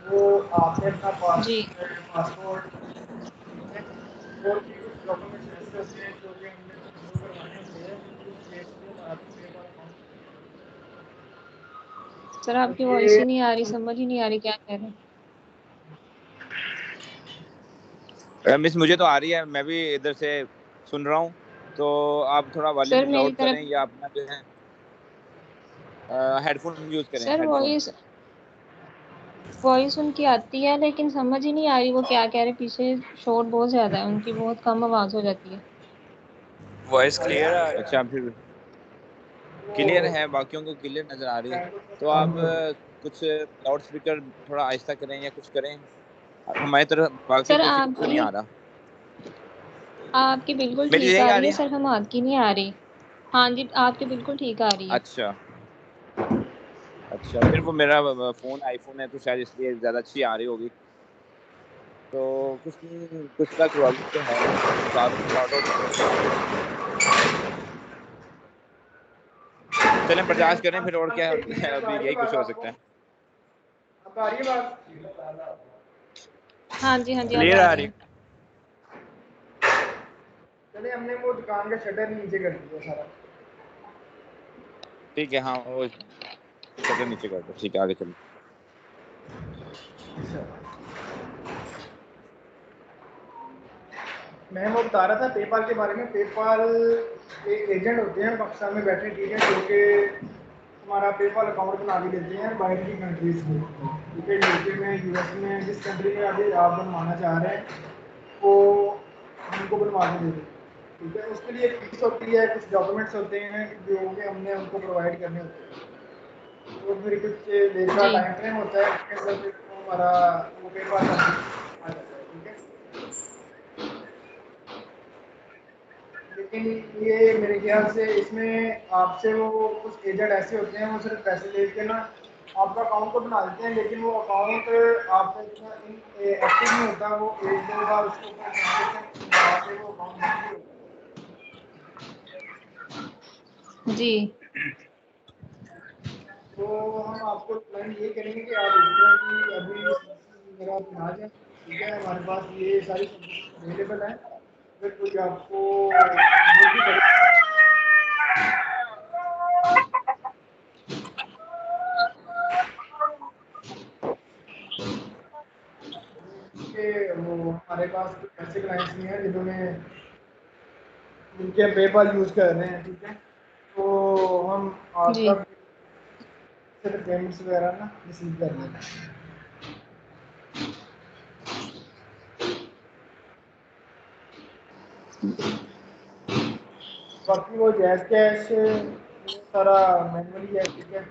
वो आपने अपना जी पासपोर्ट, ठीक है, और भी कुछ डॉक्यूमेंट्स ऐसे होते हैं जो कि हमने अपलोड करवाने होते हैं, जिसकी बेस पे हमारा पेपाल अकाउंट। सर तो आपकी वॉइस ये ही नहीं आ रही, समझ ही नहीं आ रही क्या कह रहे हैं। मिस मुझे तो आ रही है, मैं भी इधर से सुन रहा हूँ, तो आप थोड़ा सर वॉल्यूम मेरी लाउड करें तरफ, या अपना जो है हेडफोन यूज करें, सर हेडफोन। वॉइस वॉइस उनकी आती है लेकिन समझ ही नहीं आ रही वो क्या कह रहे, पीछे शोर बहुत ज्यादा है, उनकी बहुत कम आवाज हो जाती है। वॉइस क्लियर आ रही है? अच्छा, फिर क्लियर है, बाकियों को क्लियर नजर आ रही है, तो आप कुछ लाउड स्पीकर थोड़ा आहिस्ता करें या कुछ करें, हमारी तरफ बाकी सर किसी को नहीं आ रहा। आपकी बिल्कुल मेरी ठीक यही आ आ रही रही है है। सर, हम आपकी नहीं आ रही। हाँ जी आपकी बिल्कुल ठीक आ रही है। अच्छा अच्छा, फिर वो मेरा फोन आईफोन है तो शायद इसलिए ज्यादा अच्छी आ रही होगी, तो कुछ नहीं, कुछ का प्रॉब्लम तो है नहीं, सॉर्ट आउट हो जाएगा। चलें चलिए, बर्दाश्त करें फिर, और क्या क्लियर अब आ अभी रही है यही बात कुछ हो आपको? सकता है। अब आ रही है बात? हाँ जी अब क्लियर आ आ रही रही है। है। चलिए, हमने वो दुकान का शटर नीचे कर दिया सारा। ठीक है, हाँ वो शटर नीचे कर दो, ठीक है, आगे चलो। अच्छा, मैं वो बता रहा था पेपाल के बारे में। पेपाल एक एजेंट होते हैं पाकिस्तान में बैठे, ठीक है, जो कि हमारा पेपाल अकाउंट बना के देते हैं बाहर की कंट्रीज में। ठीक है, यूके में, यूएस में, जिस कंट्री में अभी आप बनवाना चाह रहे हैं वो हमको बनवा के दे देते हैं। ठीक है, उसके लिए फीस होती है, कुछ डॉक्यूमेंट्स होते हैं जो कि हमने उनको प्रोवाइड करने होते हैं, तो फिर कुछ देर का जी टाइम फ्रेम होता है, उसके अंदर फिर वो हमारा वो पेपाल आ जाता है। ठीक है, लेकिन ये मेरे ख्याल से इसमें आपसे वो कुछ एजेंट ऐसे होते हैं, वो सिर्फ पैसे लेके ना आपका अकाउंट तो बना देते हैं, लेकिन वो अकाउंट आपका इतना एक्टिव नहीं होता, वो 1-2 बार उसके ऊपर ट्रांजेक्शन लगा के वो अकाउंट बंद भी होता जी है। तो हम आपको प्लान ये करेंगे कि आप इस तरह की अभी मेरा आ जाए। ठीक है, हमारे पास ये सारी सर्विस अवेलेबल है, अगर कोई आपको जरूरत भी पड़े कि वो हमारे पास कुछ ऐसे क्लाइंट्स भी हैं जिन्होंने जिनके पेपाल यूज़ कर रहे हैं। ठीक है, तो हम जी आपका पेमेंट्स वगैरह ना रिसीव कर लेंगे। बाकी वो जैज़ कैश वो सारा मैनुअली है। ठीक है,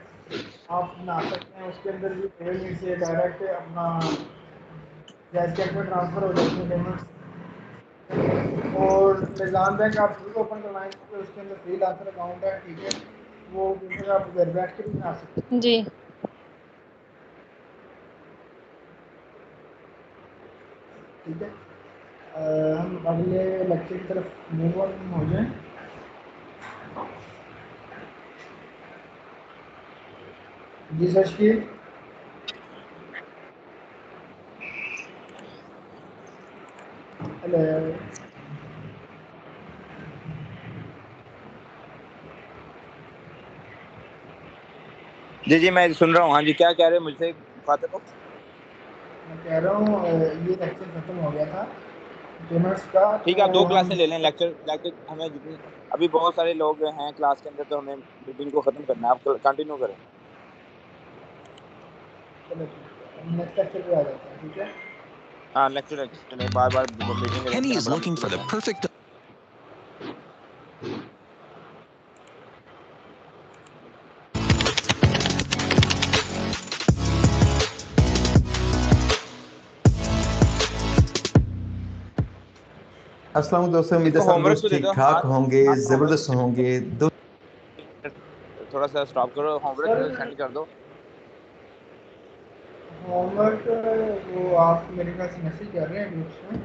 आप बना सकते हैं। उसके अंदर भी पेमेंट से डायरेक्ट अपना जैस बैंक में ट्रांसफ़र हो जाती है पेमेंट्स। और निज़ाम बैंक आप खुद ओपन करवाएंगे तो उसके अंदर फ्री लांसर अकाउंट है, ठीक है, वो बिल्कुल आप घर बैठ के भी बना सकते हैं। जी ठीक है, हम अगले लेक्चर की तरफ मूव ऑन हो जाएं। जी सर की हेलो। जी मैं सुन रहा हूँ। हाँ जी, क्या कह रहे हैं मुझसे मुखातिब हो? मैं कह रहा हूँ ये लेक्चर खत्म हो गया था पेमेंट्स का, ठीक है, आप तो 2 हम क्लासें ले लें। लेक्चर लेक्चर हमें जितनी, अभी बहुत सारे लोग हैं क्लास के अंदर, तो हमें मीटिंग को खत्म करना है। आप कंटिन्यू करें। नेक्स्ट लेक्चर पे आ जाते हैं, ठीक है। हाँ, लेक्चर चलें, बार-बार मीटिंग अरेंज Penny करना is बड़ा looking मुश्किल for the होता है। perfect अस्सलाम वालेकुम दोस्तों, उम्मीद है इसको सब होमवर्क दोस्त तो दे ठीक दो। ठाक होंगे, हाँ, ज़बरदस्त होंगे। थोड़ा सा स्टॉप करो, सर होमवर्क सेंड कर दो। होमवर्क वो आप मेरे ख्याल से मैसेज कर रहे हैं ग्रुप्स में,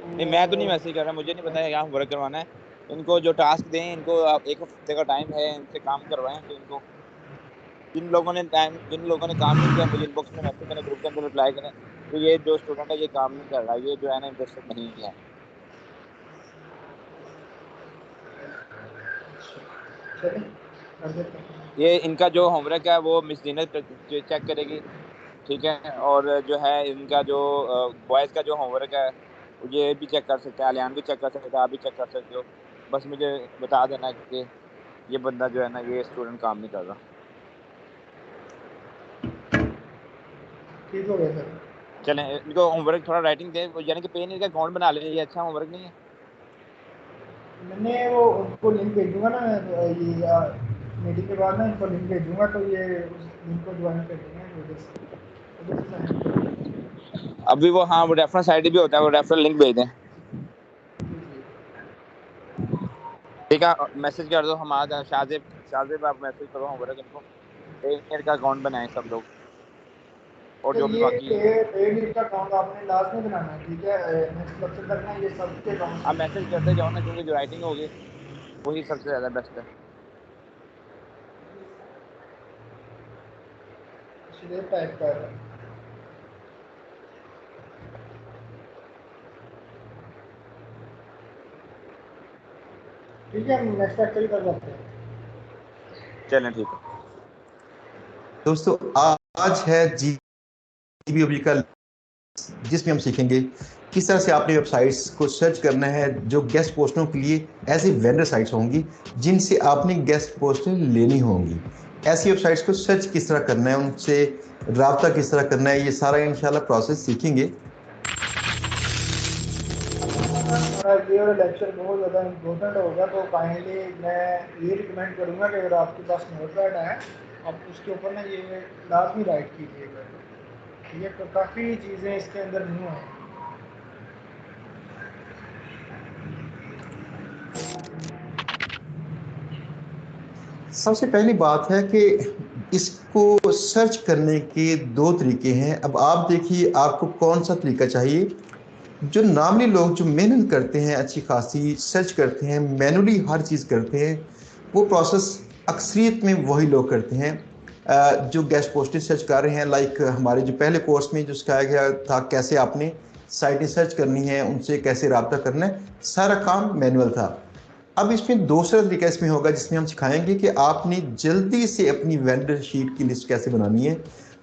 नहीं, मैं तो नहीं तो मैसेज कर रहा, मुझे नहीं पता है क्या होमवर्क करवाना है। इनको जो टास्क दें, इनको आप 1 हफ्ते का टाइम है, इनसे काम करवाएं। तो इनको जिन लोगों ने काम नहीं किया, मुझे इनबॉक्स में मैसेज करें, ग्रुप के अंदर रिप्लाई करें कि ये जो स्टूडेंट है ये काम नहीं कर रहा, ये जो है ना इंटरेस्टेड नहीं है। चलिए कर देते हैं। ये इनका जो होमवर्क है वो मिस जीनत चेक करेगी, ठीक है। और जो है इनका जो बॉयज का जो होमवर्क है ये भी चेक कर सकते हैं, अलियान भी चेक कर सकते हैं, आप भी चेक कर सकते हो। बस मुझे बता देना कि ये बंदा जो है ना, ये स्टूडेंट काम नहीं कर रहा। ठीक हो गया सर। चलें, इनको होमवर्क थोड़ा राइटिंग दें, यानी कि पेन इनका अकाउंट बना लें। ये अच्छा होमवर्क नहीं है? मैंने वो उनको लिंक भेजूंगा ना, ये मीटिंग के बाद ना इनको लिंक भेजूंगा, तो ये उस लिंक को ज्वाइन कर देंगे उधर से sign कर देंगे। अभी वो, हाँ, वो रेफरेंस आईडी भी होता है, वो रेफरल लिंक भेज दें। ठीक है, मैसेज कर दो। हम आज शाहजेब शाहजेब आप मैसेज करो होमवर्क इनको। पेन का अकाउंट बनाएं सब लोग, और तो जो भी ये बाकी पेड का अकाउंट आपने लास्ट में बनाना है, ठीक है, नेक्स्ट लेक्चर तक ना ये सबके आप अकाउंट मैसेज करते जाओ ना, क्योंकि जो राइटिंग होगी वही सबसे ज्यादा बेस्ट है। सीधे टाइप कर रहे हैं। ठीक है, हम नेक्स्ट लेक्चर कर सकते हैं। चलें, ठीक है। दोस्तों आज है GBOB का, जिसमें हम सीखेंगे किस तरह से आपने वेबसाइट्स को सर्च करना है जो गेस्ट पोस्टरों के लिए ऐसी वेंडर साइट्स होंगी जिनसे आपने गेस्ट पोस्टें लेनी होंगी। ऐसी वेबसाइट्स को सर्च किस तरह करना है, उनसे राब्ता किस तरह करना है, ये सारा इंशाल्लाह प्रोसेस सीखेंगे। हमारा ये वाला लेक्चर बहुत ज़्यादा इम्पोर्टेंट होगा, तो काइंडली मैं ये रिकमेंड करूँगा कि अगर आपके पास नोटपैड है आप उसके ऊपर ना ये लाजमी राइट कीजिएगा। ठीक है, तो काफ़ी चीज़ें इसके अंदर न्यू हैं। सबसे पहली बात है कि इसको सर्च करने के 2 तरीके हैं। अब आप देखिए आपको कौन सा तरीका चाहिए। जो नॉर्मली लोग जो मेहनत करते हैं, अच्छी खासी सर्च करते हैं, मैनुअली हर चीज़ करते हैं, वो प्रोसेस अक्सरियत में वही लोग करते हैं जो गेस्ट पोस्टें सर्च कर रहे हैं। लाइक हमारे जो पहले कोर्स में जो सिखाया गया था कैसे आपने साइटें सर्च करनी है, उनसे कैसे रब्ता करना है, सारा काम मैनुअल था। अब इसमें दूसरा तरीका इसमें होगा जिसमें हम सिखाएंगे कि आपने जल्दी से अपनी वेंडर शीट की लिस्ट कैसे बनानी है।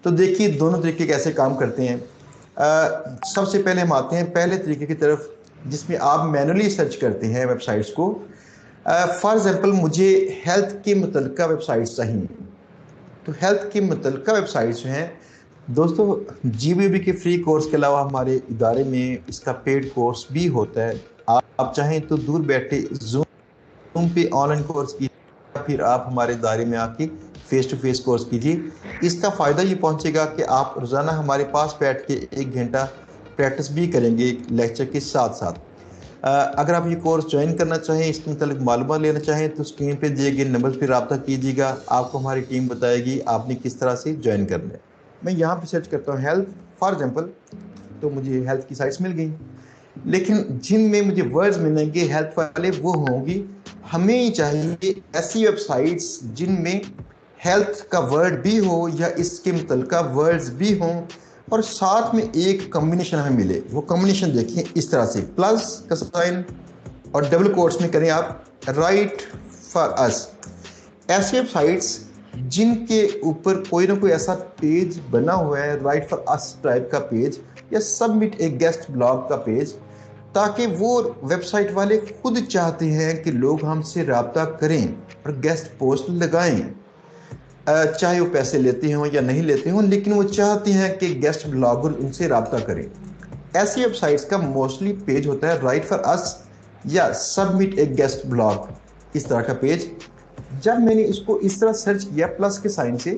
तो देखिए दोनों तरीके कैसे काम करते हैं। सबसे पहले हम आते हैं पहले तरीके की तरफ, जिसमें आप मैनुअली सर्च करते हैं वेबसाइट्स को। फॉर एग्जांपल मुझे हेल्थ के मुतल्लिका वेबसाइट्स चाहिए, तो हेल्थ के मुतल्लिका वेबसाइट्स जो हैं दोस्तों, GBOB के फ्री कोर्स के अलावा हमारे इदारे में इसका पेड कोर्स भी होता है। आप चाहें तो दूर बैठे जूम पे ऑनलाइन कोर्स की, या फिर आप हमारे इदारे में आके फेस टू फेस कोर्स कीजिए। इसका फ़ायदा ये पहुंचेगा कि आप रोज़ाना हमारे पास बैठ के 1 घंटा प्रैक्टिस भी करेंगे लेक्चर के साथ साथ। अगर आप ये कोर्स ज्वाइन करना चाहें, इसके मतलब मालूमात लेना चाहें, तो स्क्रीन पे दिए गए नंबर पर रब्ता कीजिएगा। आपको हमारी टीम बताएगी आपने किस तरह से ज्वाइन करना है। मैं यहाँ पे सर्च करता हूँ हेल्थ फॉर एग्जाम्पल, तो मुझे हेल्थ की साइट्स मिल गई, लेकिन जिनमें मुझे वर्ड्स मिलेंगे हेल्थ वाले वो होंगी। हमें चाहिए ऐसी वेबसाइट्स जिनमें हेल्थ का वर्ड भी हो या इसके मुतल्लिका वर्ड्स भी हों और साथ में एक कॉम्बिनेशन हमें मिले। वो कॉम्बिनेशन देखिए इस तरह से, प्लस का साइन और डबल कोट्स में करें आप राइट फॉर अस। ऐसी वेबसाइट्स जिनके ऊपर कोई ना कोई ऐसा पेज बना हुआ है, राइट फॉर अस टाइप का पेज या सबमिट एक गेस्ट ब्लॉग का पेज, ताकि वो वेबसाइट वाले खुद चाहते हैं कि लोग हमसे रब्ता करें और गेस्ट पोस्ट लगाएं। चाहे वो पैसे लेते हों या नहीं लेते हों, लेकिन वो चाहते हैं कि गेस्ट ब्लॉगर उनसे रब्ता करें। ऐसी वेबसाइट्स का मोस्टली पेज होता है राइट फॉर अस या सबमिट ए गेस्ट ब्लॉग, इस तरह का पेज। जब मैंने इसको इस तरह सर्च किया प्लस के साइन से,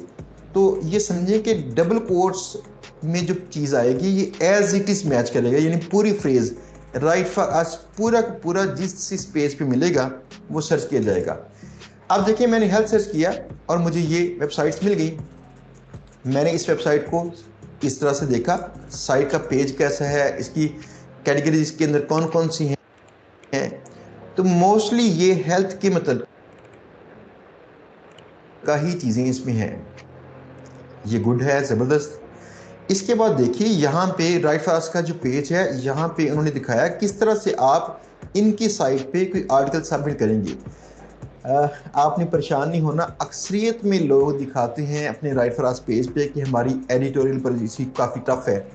तो ये समझे कि डबल कोट्स में जो चीज़ आएगी ये एज इट इज़ मैच करेगा, यानी पूरी फ्रेज राइट फॉर अस पूरा का पूरा जिस पेज पे मिलेगा वो सर्च किया जाएगा। अब देखिए मैंने हेल्थ सर्च किया और मुझे ये वेबसाइट्स मिल गई। मैंने इस वेबसाइट को इस तरह से देखा, साइट का पेज कैसा है, इसकी कैटेगरीज इसके अंदर कौन कौन सी हैं, तो मोस्टली ये हेल्थ के मतलब का ही चीज़ें इसमें हैं। ये गुड है, ज़बरदस्त। इसके बाद देखिए यहाँ पे राइट फास्ट का जो पेज है, यहाँ पे उन्होंने दिखाया किस तरह से आप इनकी साइट पे कोई आर्टिकल सबमिट करेंगे। आपने परेशान नहीं होना। अक्सरियत में लोग दिखाते हैं अपने राइट फास्ट पेज पे कि हमारी एडिटोरियल पॉलिसी काफ़ी टफ है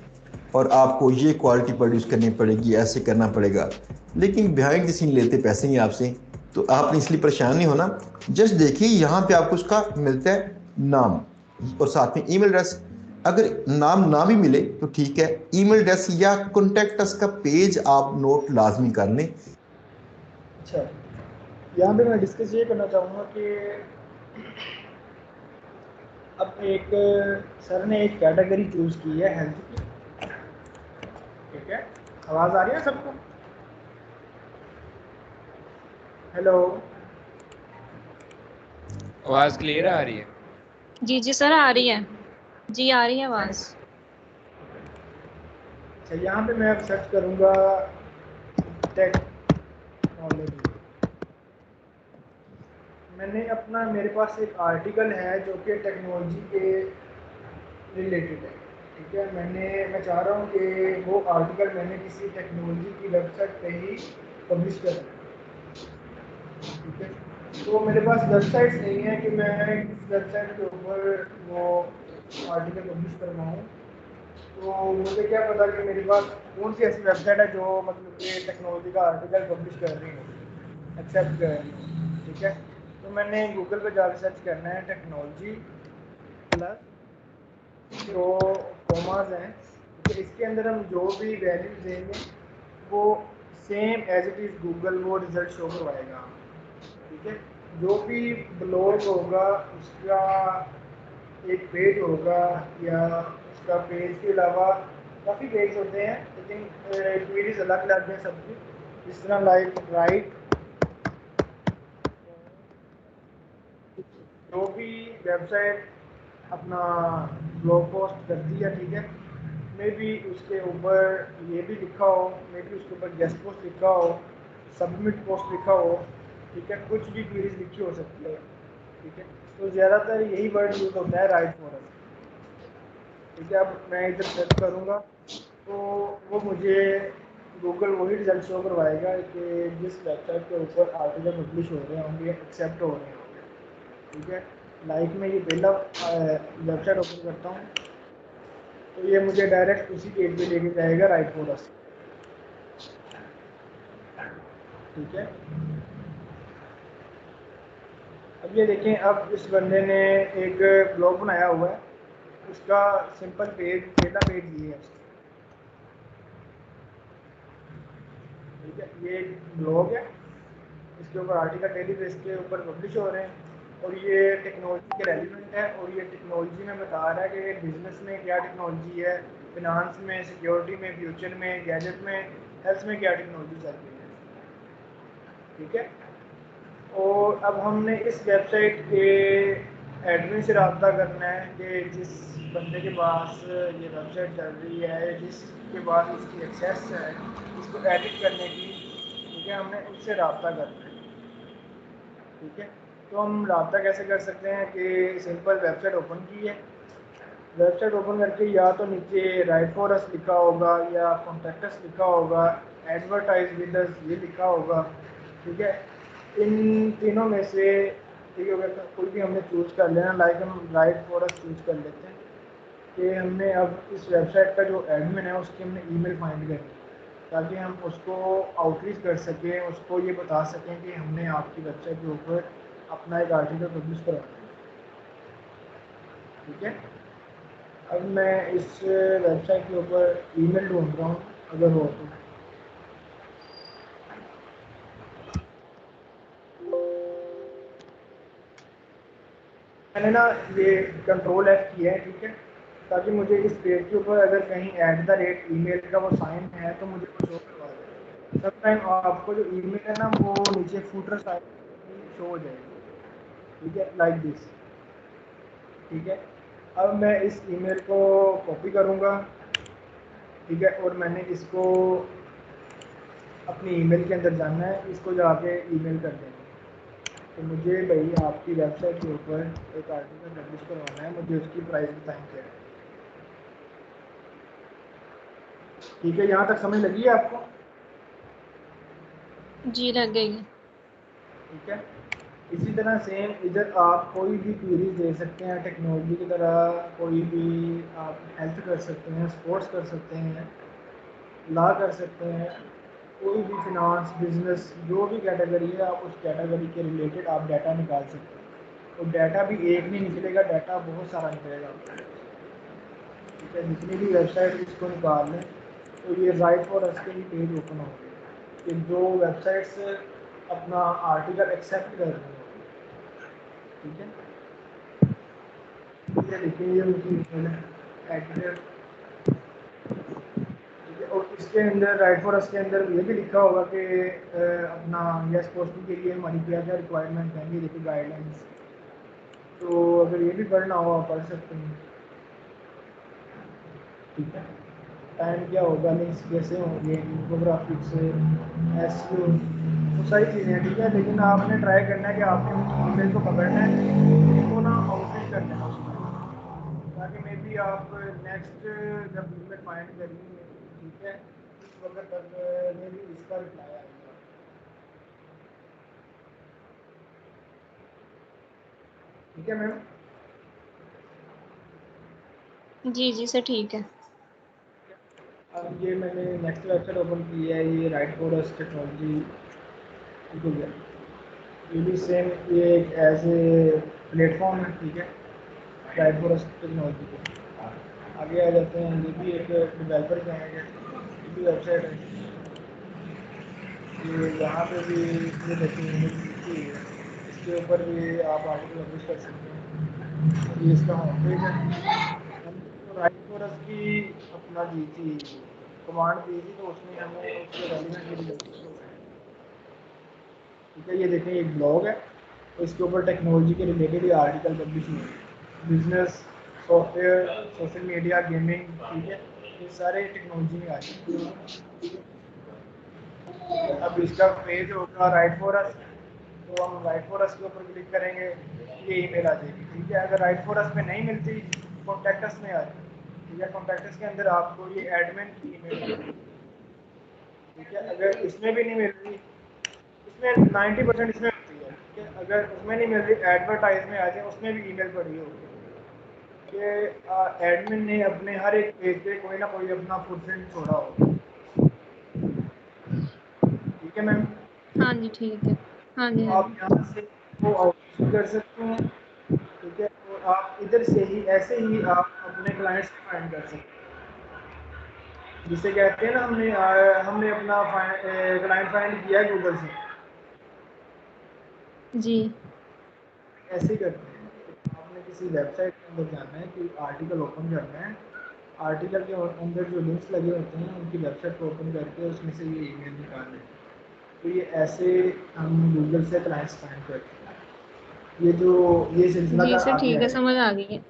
और आपको ये क्वालिटी प्रोड्यूस करनी पड़ेगी, ऐसे करना पड़ेगा, लेकिन बिहाइंड द सीन लेते पैसे ही आपसे, तो आपने इसलिए परेशान नहीं होना। जस्ट देखिए यहाँ पे आपको उसका मिलता है नाम और साथ में ईमेल एड्रेस। अगर नाम ना भी मिले तो ठीक है, ईमेल एड्रेस या कॉन्टेक्ट अस का पेज आप नोट लाजमी कर लें। अच्छा, यहाँ पे मैं डिस्कस ये करना चाहूँगा कि अब एक सर ने एक कैटेगरी चूज़ की है हेल्थ की, ठीक है। आवाज़ आ रही है सबको? हेलो, आवाज क्लियर आ रही है? जी जी सर आ रही है, जी आ रही है आवाज़। अच्छा यहाँ पे मैं अब सर्च करूँगा टेक्नोलॉजी। मैंने अपना, मेरे पास एक आर्टिकल है जो कि टेक्नोलॉजी के रिलेटेड है, ठीक है। मैं चाह रहा हूँ कि वो आर्टिकल मैंने किसी टेक्नोलॉजी की वेबसाइट पे ही पब्लिश कर दूँ, ठीक है। तो मेरे पास वेबसाइट्स नहीं है कि मैं किस वेबसाइट के ऊपर वो आर्टिकल पब्लिश करवाऊँ। तो मुझे क्या पता कि मेरे पास कौन सी ऐसी वेबसाइट है जो मतलब कि टेक्नोलॉजी का आर्टिकल पब्लिश कर रही है, एक्सेप्ट कर रही है, ठीक है। तो मैंने गूगल पे जाकर सर्च करना है टेक्नोलॉजी प्लस जो कॉमास हैं, तो इसके अंदर हम जो भी वैल्यूज देंगे वो same as it is Google वो रिजल्ट शो करवाएगा, ठीक है। जो भी ब्लॉग होगा उसका एक पेज होगा या उसका पेज के अलावा काफ़ी पेज होते हैं, लेकिन क्वेरीज अलग अलग हैं सबकी। जिस तरह लाइक राइट, जो भी वेबसाइट अपना ब्लॉग पोस्ट करती है, ठीक है, मे भी उसके ऊपर ये भी लिखा हो, मे भी उसके ऊपर गेस्ट पोस्ट लिखा हो, सबमिट पोस्ट लिखा हो, ठीक है, कुछ भी क्वेरीज लिखी हो सकती है, ठीक है। तो ज़्यादातर यही वर्ड यूज़ होता है राइट फॉर अस, ठीक है। अब मैं इधर सर्च करूँगा तो वो मुझे गूगल वही रिजल्ट शो करवाएगा कि जिस वेबसाइट के ऊपर आर्टिकल पब्लिश हो रहे होंगे, एक्सेप्ट हो रहे होंगे, ठीक है। लाइक मैं ये पहला वेबसाइट ओपन करता हूँ तो ये मुझे डायरेक्ट उसी पेज पे लेके जाएगा राइट फॉर अस, ठीक है। अब ये देखें, अब इस बंदे ने एक ब्लॉग बनाया हुआ है, उसका सिंपल पेज, पहला पेज ये है, ठीक है। ये एक ब्लॉग है, इसके ऊपर आर्टिकल डेली बेस के ऊपर पब्लिश हो रहे हैं, और ये टेक्नोलॉजी के रेलिवेंट है, और ये टेक्नोलॉजी में बता रहा है कि बिजनेस में क्या टेक्नोलॉजी है, फिनांस में, सिक्योरिटी में, फ्यूचर में, गैजेट में, हेल्थ में क्या टेक्नोलॉजी चल रही है। ठीक है, और अब हमने इस वेबसाइट के एडमिन से रब्ता करना है कि जिस बंदे के पास ये वेबसाइट चल रही है, जिसके पास इसकी एक्सेस है इसको एडिट करने की, ठीक है, हमने उससे रब्ता करना है। ठीक है, तो हम रब्ता कैसे कर सकते हैं कि सिंपल वेबसाइट ओपन की है, वेबसाइट ओपन करके या तो नीचे राइट फॉर अस लिखा होगा या कॉन्टैक्ट अस लिखा होगा, एडवर्टाइज विद अस ये लिखा होगा। ठीक है, इन तीनों में से ठीक है, कोई भी हमने चूज़ कर लेना, लाइक हम राइट फॉर अस चूज़ कर लेते हैं कि हमने अब इस वेबसाइट का जो एडमिन है उसकी हमने ईमेल फाइंड करनी है ताकि हम उसको आउटरीच कर सकें, उसको ये बता सकें कि हमने आपकी वेबसाइट के ऊपर अपना एक आर्टिकल पब्लिश करवाना है। ठीक है, अब मैं इस वेबसाइट के ऊपर ईमेल ढूंढ रहा हूँ, अगर हो तो। मैंने ना ये कंट्रोल F किया है, ठीक है, ताकि मुझे इस पेज के ऊपर अगर कहीं @email का वो साइन है तो मुझे वो शो करवा दे। सब टाइम आपको जो ईमेल है ना वो नीचे फुटर साइन शो हो जाएगी। ठीक है, लाइक दिस। ठीक है, अब मैं इस ईमेल को कॉपी करूँगा। ठीक है, और मैंने इसको अपनी ईमेल के अंदर जाना है, इसको जाके ईमेल कर देना। तो मुझे भाई आपकी वेबसाइट के ऊपर एक आर्टिकल पब्लिश करवाना है, मुझे उसकी प्राइस बताएं क्या है। ठीक है, यहाँ तक समझ लगी है आपको? जी लग गई। ठीक है, इसी तरह सेम इधर आप कोई भी क्वेरीज दे सकते हैं टेक्नोलॉजी की तरह, कोई भी आप हेल्थ कर सकते हैं, स्पोर्ट्स कर सकते हैं, लॉ कर सकते हैं, कोई भी फिनांस, बिजनेस, जो भी कैटेगरी है आप उस कैटेगरी के रिलेटेड आप डाटा निकाल सकते हैं। और डाटा भी एक नहीं निकलेगा, डाटा बहुत सारा निकलेगा। ठीक है, जितनी भी वेबसाइट इसको निकाल लें तो ये राइट फॉर अस के ही पेज ओपन होंगे कि जो वेबसाइट्स अपना आर्टिकल एक्सेप्ट कर रही हैं। ठीक है, ये देखिए ये उनकी ईमेल है एडिटर। ठीक है, और इसके अंदर राइट फॉर अस के अंदर ये भी लिखा होगा कि अपना यस पोस्टिंग के लिए हमारी क्या क्या रिक्वायरमेंट हैं, ये देखिए गाइडलाइंस। तो अगर ये भी पढ़ना हो आप पढ़ सकते हैं। ठीक है, टाइम क्या होगा, लिंक्स कैसे होंगे, इन्फोग्राफिक्स, एसईओ, वो सारी चीज़ें हैं। ठीक है, लेकिन आपने ट्राई करना है कि आपने उस ईमेल को पकड़ना है, इसको ना आउटरीच कर देना उसमें, ताकि मे बी आप नेक्स्ट जब ईमेल फाइंड करेंगे, ठीक है, उस वक्त तक मे बी इसका रिप्लाई आएगा। ठीक है मैम? जी जी सर ठीक है। अब ये मैंने नेक्स्ट वेबसाइट ओपन की है, ये राइट फॉर अस टेक्नोलॉजी। ठीक हो गया, ये भी सेम, ये एक एज ए प्लेटफॉर्म है। ठीक है, राइट फॉर अस टेक्नोलॉजी के आगे आ जाते हैं। ये भी एक डेवलपर का है, ये भी वेबसाइट है। ये यहाँ पे भी ये देखिए इसके ऊपर भी आप आर्टिकल पब्लिश कर सकते हैं। ये इसका होम पेज है। हमने तो राइट फॉर अस की अपना दी थी, कमांड दी थी, तो उसमें हमें उसके रेलिवेंट रिजल्ट। ठीक है, ये देखें एक ब्लॉग है, तो इसके ऊपर टेक्नोलॉजी के रिलेटेड ये आर्टिकल पब्लिश हुए हैं। Business, software, social media, gaming. ठीक है, ये सारे टेक्नोलॉजी में आ जाते हैं। ठीक है, अब इसका पेज होगा राइट फॉर अस, तो हम राइट फॉर अस के ऊपर क्लिक करेंगे, ये ईमेल आ जाएगी। ठीक है, अगर राइट फॉर अस में नहीं मिलती, कॉन्टैक्ट अस में आ जाएगी। ठीक है, कॉन्टैक्ट अस के अंदर आपको ये एडमिन की ईमेल होगी। ठीक है, अगर इसमें भी नहीं मिल रही, इसमें 90% इसमें होती है। ठीक है, अगर उसमें नहीं मिल रही, एडवर्टाइज में आ जाए, उसमें भी ईमेल पड़ी होगी कि एडमिन ने अपने हर एक पेज पे कोई ना कोई अपना फुटप्रिंट छोड़ा होगा। ठीक है मैम? हाँ जी ठीक है। हाँ जी तो हाँ आप जी। यहाँ से वो आउटपुट कर सकते हैं। ठीक है, और आप इधर से ही ऐसे ही आप अपने क्लाइंट्स को फाइंड कर सकते हैं, जिसे कहते हैं ना हमने अपना क्लाइंट फाइंड किया है गूगल से। जी ऐसे ही करते हैं, आपने किसी वेबसाइट के अंदर जाना है, कोई आर्टिकल ओपन करना है, आर्टिकल के अंदर जो लिंक्स लगे होते हैं उनकी वेबसाइट को ओपन करके उसमें से ये ईमेल निकाल लेते हैं। तो ये ऐसे हम गूगल से क्लाइंट्स फाइंड करते हैं। ये सिलसिला जी का सर, आप ठीक है, है। समझ आ गई है।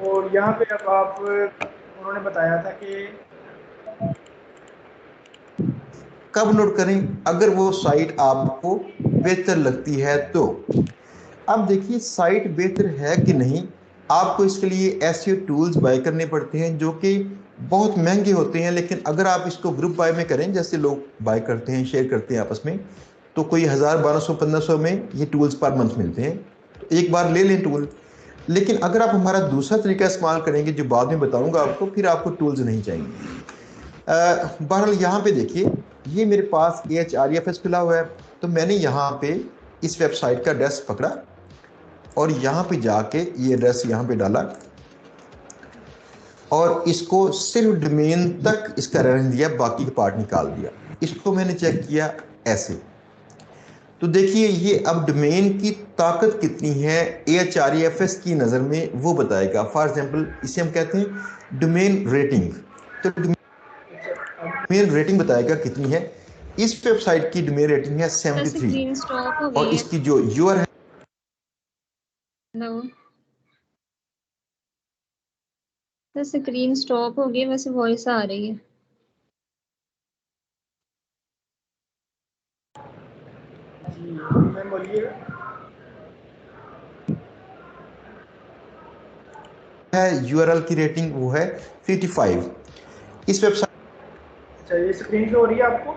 और यहाँ पे अब आप उन्होंने बताया था कि कब नोट करें, अगर वो साइट आपको बेहतर लगती है तो। अब देखिए साइट बेहतर है कि नहीं, आपको इसके लिए ऐसे टूल्स बाय करने पड़ते हैं जो कि बहुत महंगे होते हैं, लेकिन अगर आप इसको ग्रुप बाय में करें, जैसे लोग बाय करते हैं, शेयर करते हैं आपस में, तो कोई 1000 1200 1500 में ये टूल्स पर मंथ मिलते हैं, तो एक बार ले लें टूल। लेकिन अगर आप हमारा दूसरा तरीका इस्तेमाल करेंगे जो बाद में बताऊंगा आपको, फिर आपको टूल्स नहीं चाहिए। बहरहाल यहाँ पे देखिए, ये मेरे पास AHREFS खुला हुआ है, तो मैंने यहाँ पे इस वेबसाइट का एड्रेस पकड़ा और यहाँ पे जाके ये एड्रेस यहाँ पे डाला और इसको सिर्फ डोमेन तक इसका रहने दिया, बाकी का पार्ट निकाल दिया। इसको मैंने चेक किया ऐसे, तो देखिए ये अब डोमेन की ताकत कितनी है AHREFS की नज़र में वो बताएगा। फॉर एग्जांपल इसे हम कहते हैं डोमेन रेटिंग, तो डोमेन रेटिंग बताएगा कितनी है। इस वेबसाइट की डोमेन रेटिंग है सर 73 स्क्रीन स्टॉप हो और गई है। इसकी जो यूआर है, हेलो सर, स्क्रीन स्टॉप हो गई, वैसे वॉइस आ रही है। जी मैं बोलिएगा। यूआरएल की रेटिंग वो है 55। इस वेबसाइट अच्छा, ये स्क्रीन शो हो रही है आपको?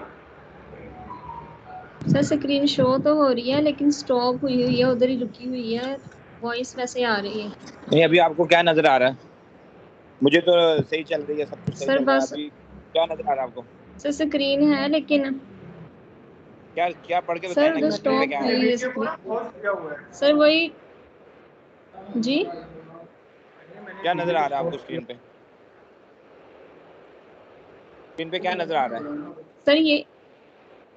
सर स्क्रीन शो तो हो रही है लेकिन स्टॉप हुई हुई है, उधर ही रुकी हुई है, वॉइस वैसे आ रही है। नहीं, अभी आपको क्या नजर आ रहा है? मुझे तो सही चल रही है, सब कुछ सही सर चल रहा है। बस, अभी क्या नजर आ रहा है आपको? सर स्क्रीन है लेकिन क्या क्या पढ़ के बताएं सर ना उधर कि स्क्रीन पे स्टॉप क्या हुई है? है वीडियो को ना स्क्रीन। पॉज किया हुआ है। सर वही जी, मैंने क्या नजर वीडियो आ को रहा है आपको पॉज किया। स्क्रीन पे? स्क्रीन पे क्या नजर आ रहा है? सर ये,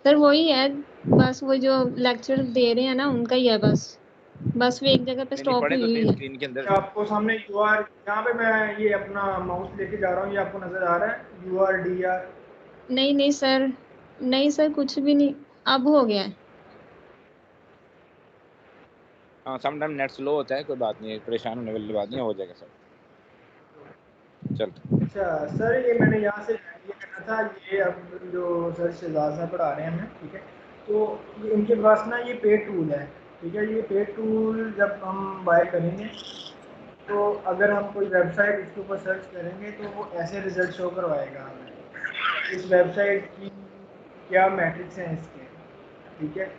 सर वही है, बस वो जो लेक्चर दे रहे हैं ना उनका ही है, बस वो एक जगह पे नहीं नहीं, स्टॉप पढ़े हुई तो सही हुई है। स्क्रीन के अंदर। आपको सामने यूआर, यहाँ पे मैं ये अपना माउस लेके जा रहा हूँ, ये आपको नजर आ रहा है URDR? नहीं नहीं सर, नहीं सर कुछ भी नहीं, अब हो गया है। हाँ, समटाइम नेट स्लो होता है, कोई बात नहीं है, परेशान होने वाली बात नहीं है, हो जाएगा सब। चल, अच्छा सर, ये मैंने यहाँ से ये करना था, ये अब जो सर शहजाद साहब पढ़ा रहे हैं हमें, ठीक है, तो ये इनके पास ना ये पेड टूल है, ठीक है। ये पेड टूल जब हम बाय करेंगे तो अगर हम कोई वेबसाइट इसके ऊपर सर्च करेंगे तो वो ऐसे रिजल्ट शो करवाएगा हमें, इस वेबसाइट की क्या मैट्रिक्स हैं इसके, ठीक है।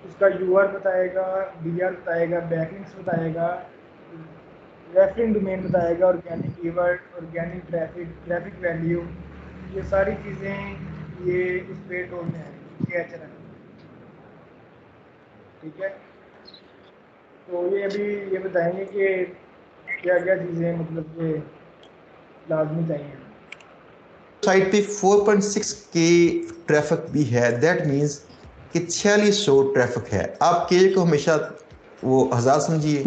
इसका यूआर बताएगा, डीआर बताएगा, बैकलिंक्स बताएगा, रेफरिंग डोमेन बताएगा, organic keyword, organic traffic value, ये सारी चीज़ें ये इस पेड टूल में है, ये अच्छा है, ठीक है। तो ये अभी ये बताएंगे कि क्या क्या चीज़ें मतलब कि लाजमी चाहिए। साइट पे 4.6K ट्रैफिक भी है, दैट मीन्स कि 4600 ट्रैफिक है। आप के को हमेशा वो 1000 समझिए,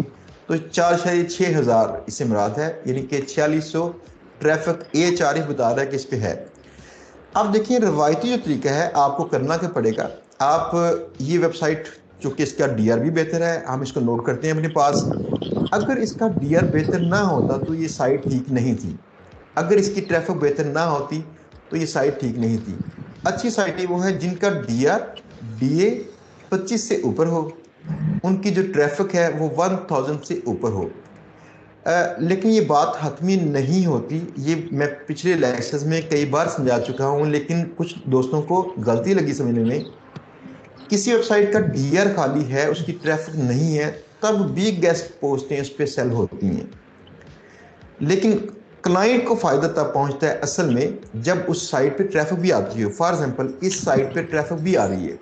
तो 4.6000 इससे मुराद है, यानी कि 4600 ट्रैफिक AHREF बता रहा है कि इस पे है। अब देखिए रवायती जो तरीका है, आपको करना क्या पड़ेगा, आप ये वेबसाइट चूँकि इसका DR भी बेहतर है, हम इसको नोट करते हैं अपने पास। अगर इसका DR बेहतर ना होता तो ये साइट ठीक नहीं थी, अगर इसकी ट्रैफिक बेहतर ना होती तो ये साइट ठीक नहीं थी। अच्छी साइटें वो हैं जिनका DR DA 25 से ऊपर हो, उनकी जो ट्रैफिक है वो 1000 से ऊपर हो। लेकिन ये बात हतमी नहीं होती, ये मैं पिछले लेक्चर्स में कई बार समझा चुका हूँ, लेकिन कुछ दोस्तों को गलती लगी समझने में। किसी वेबसाइट का DR खाली है, उसकी ट्रैफिक नहीं है, तब भी गेस्ट पोस्टें उस पर सेल होती हैं, लेकिन क्लाइंट को फ़ायदा तब पहुंचता है असल में जब उस साइट पे ट्रैफिक भी आती है। फॉर एग्जांपल इस साइट पे ट्रैफिक भी आ रही है,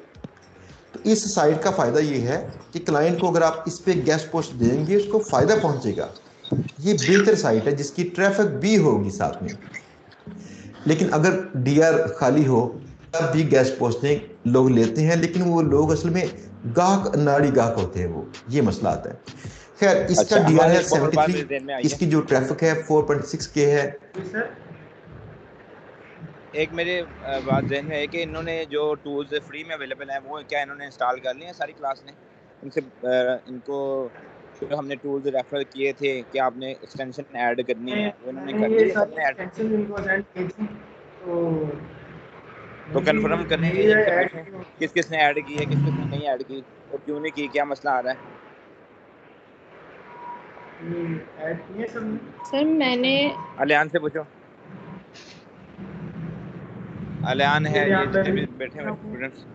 तो इस साइट का फ़ायदा ये है कि क्लाइंट को अगर आप इस पे गेस्ट पोस्ट देंगे उसको फ़ायदा पहुंचेगा। ये बेहतर साइट है जिसकी ट्रैफिक भी होगी साथ में। लेकिन अगर DR खाली हो तब भी गेस्ट पोस्टिंग लोग लेते हैं, लेकिन वो लोग असल में गाहक नाड़ी गाहक होते हैं वो, ये मसला आता है। खैर इसका अच्छा, डीआर हमारे है एक और बात मेरे 73, ध्यान में आई है। इसकी जो ट्रैफिक है 4.6 के है। जी सर। एक मेरे बात जहन में है कि इन्होंने जो टूल्स फ्री में अवेलेबल हैं वो क्या इन्होंने इंस्टॉल कर लिए हैं सारी क्लास ने? इनसे इनको जो हमने टूल्स रेफर किए थे कि आपने एक्सटेंशन ऐड करनी है वो इन्होंने मैंने कर ये ली है सारी सबने ऐड? एक्सटेंशन इनको सेंड की थी, तो कंफर्म करें मेरी इनसे ऐड पूछें किस किस ने ऐड की है किस किस ने नहीं ऐड की और क्यों नहीं की, क्या मसला आ रहा है? ऐड की है सबने। सर मैंने अलियान से पूछो, अलियान है ये ये ध्यान जितने भी रखना बैठे हुए स्टूडेंट्स।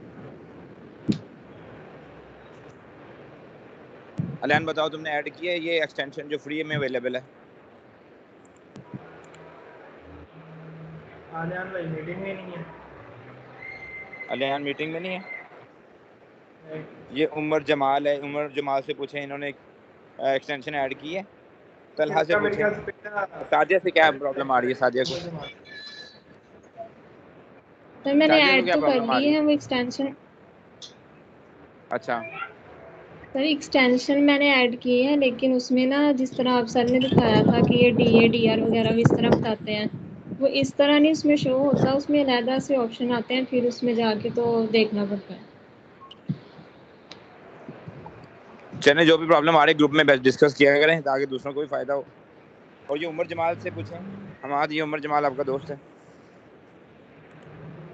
अलियान बताओ तुमने ऐड की है ये एक्सटेंशन जो फ्री में अवेलेबल है? आलियान भाई मीटिंग में नहीं है। अलियान मीटिंग में नहीं है। नहीं। ये उमर जमाल है, उमर जमाल से पूछें इन्होंने एक्सटेंशन ऐड की है। तलहा से इसका मेरे पूछें। ख्याल से बेटा सादिया से क्या प्रॉब्लम आ रही है? सादिया को, सर मैंने सादिया को ऐड क्या तो कर प्रॉब्लम आ ली रही है है? वो एक्सटेंशन। अच्छा, सर एक्सटेंशन मैंने ऐड की है, लेकिन उसमें ना जिस तरह आप सर ने दिखाया था कि ये DA DR वगैरह भी इस तरह बताते हैं, वो इस तरह नहीं उसमें शो होता, उसमें अलहदा से ऑप्शन आते हैं, फिर उसमें जाके तो देखना पड़ता है। चलिए जो भी प्रॉब्लम आ रही है ग्रुप में डिस्कस किया करें ताकि दूसरों को भी फायदा हो। और ये उमर जमाल से पूछें, हमारा ये उमर जमाल आपका दोस्त है।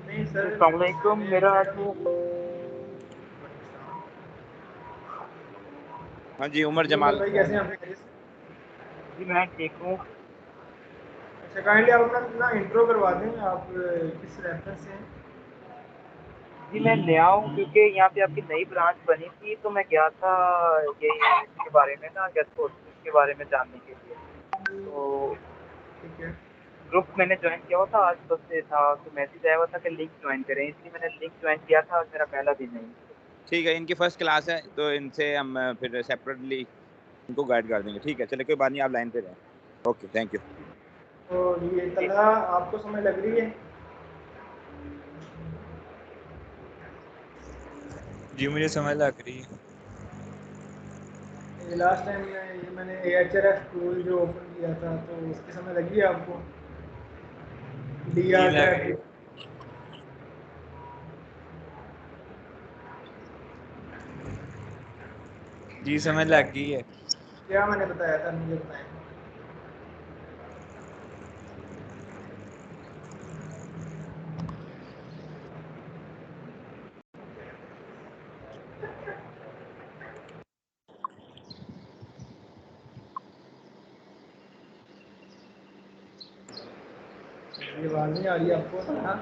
नहीं सर, अस्सलाम वालेकुम। मेरा जो हाँ जी उमर जी उमर जमाल भाई कैसे हैं आप? जी मैं ठीक हूँ। अच्छा काइंडली आप अपना इंट्रो करवा दें, आप किस रेफरेंस से हैं? जी मैं नया हूँ क्योंकि यहाँ पे आपकी नई ब्रांच बनी थी, तो मैं गया था ये इसके बारे में ना, गेस्ट कोर्सेज के बारे में जानने के लिए। तो ठीक है। ग्रुप मैंने ज्वाइन किया हुआ था, आज सुबह से था, तो मैसेज आया हुआ था कि लिंक ज्वाइन करें, इसलिए मैंने लिंक ज्वाइन किया था। आज मेरा पहला दिन है। ठीक है, इनकी फर्स्ट क्लास है तो इनसे हम फिर सेपरेटली इनको गाइड कर देंगे। ठीक है, चलिए कोई बात नहीं, आप लाइन पे रहें। Okay, thank you. तो ये तलहा आपको समझ लग रही है? जी मुझे समझ लग रही है। ये लास्ट टाइम ये मैंने AHRF टूल जो ओपन किया था तो उसकी समझ लगी है आपको? जी DR लग रही है। ट्रैफिक। जी समझ लग गई है। क्या मैंने बताया था, मुझे बताएं। ये आवाज़ नहीं आ रही आपको? हाँ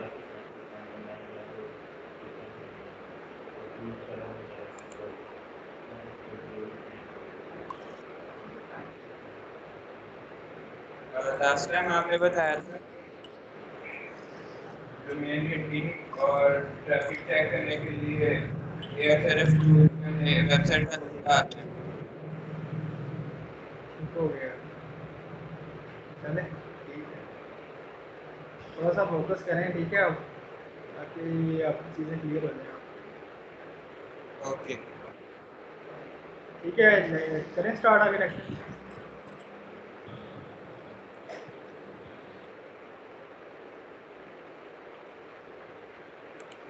लास्ट टाइम आपने बताया था डोमेन हेडिंग और ट्रैफिक चेक करने के लिए AHRF टूल मैंने वेबसाइट का लिंक आता है। ठीक हो गया। चले ठीक है, थोड़ा सा फोकस करें, ठीक है अब, ताकि आपकी चीज़ें क्लियर हो जाए। ओके। ठीक है, करें स्टार्ट आगे नेक्स्ट।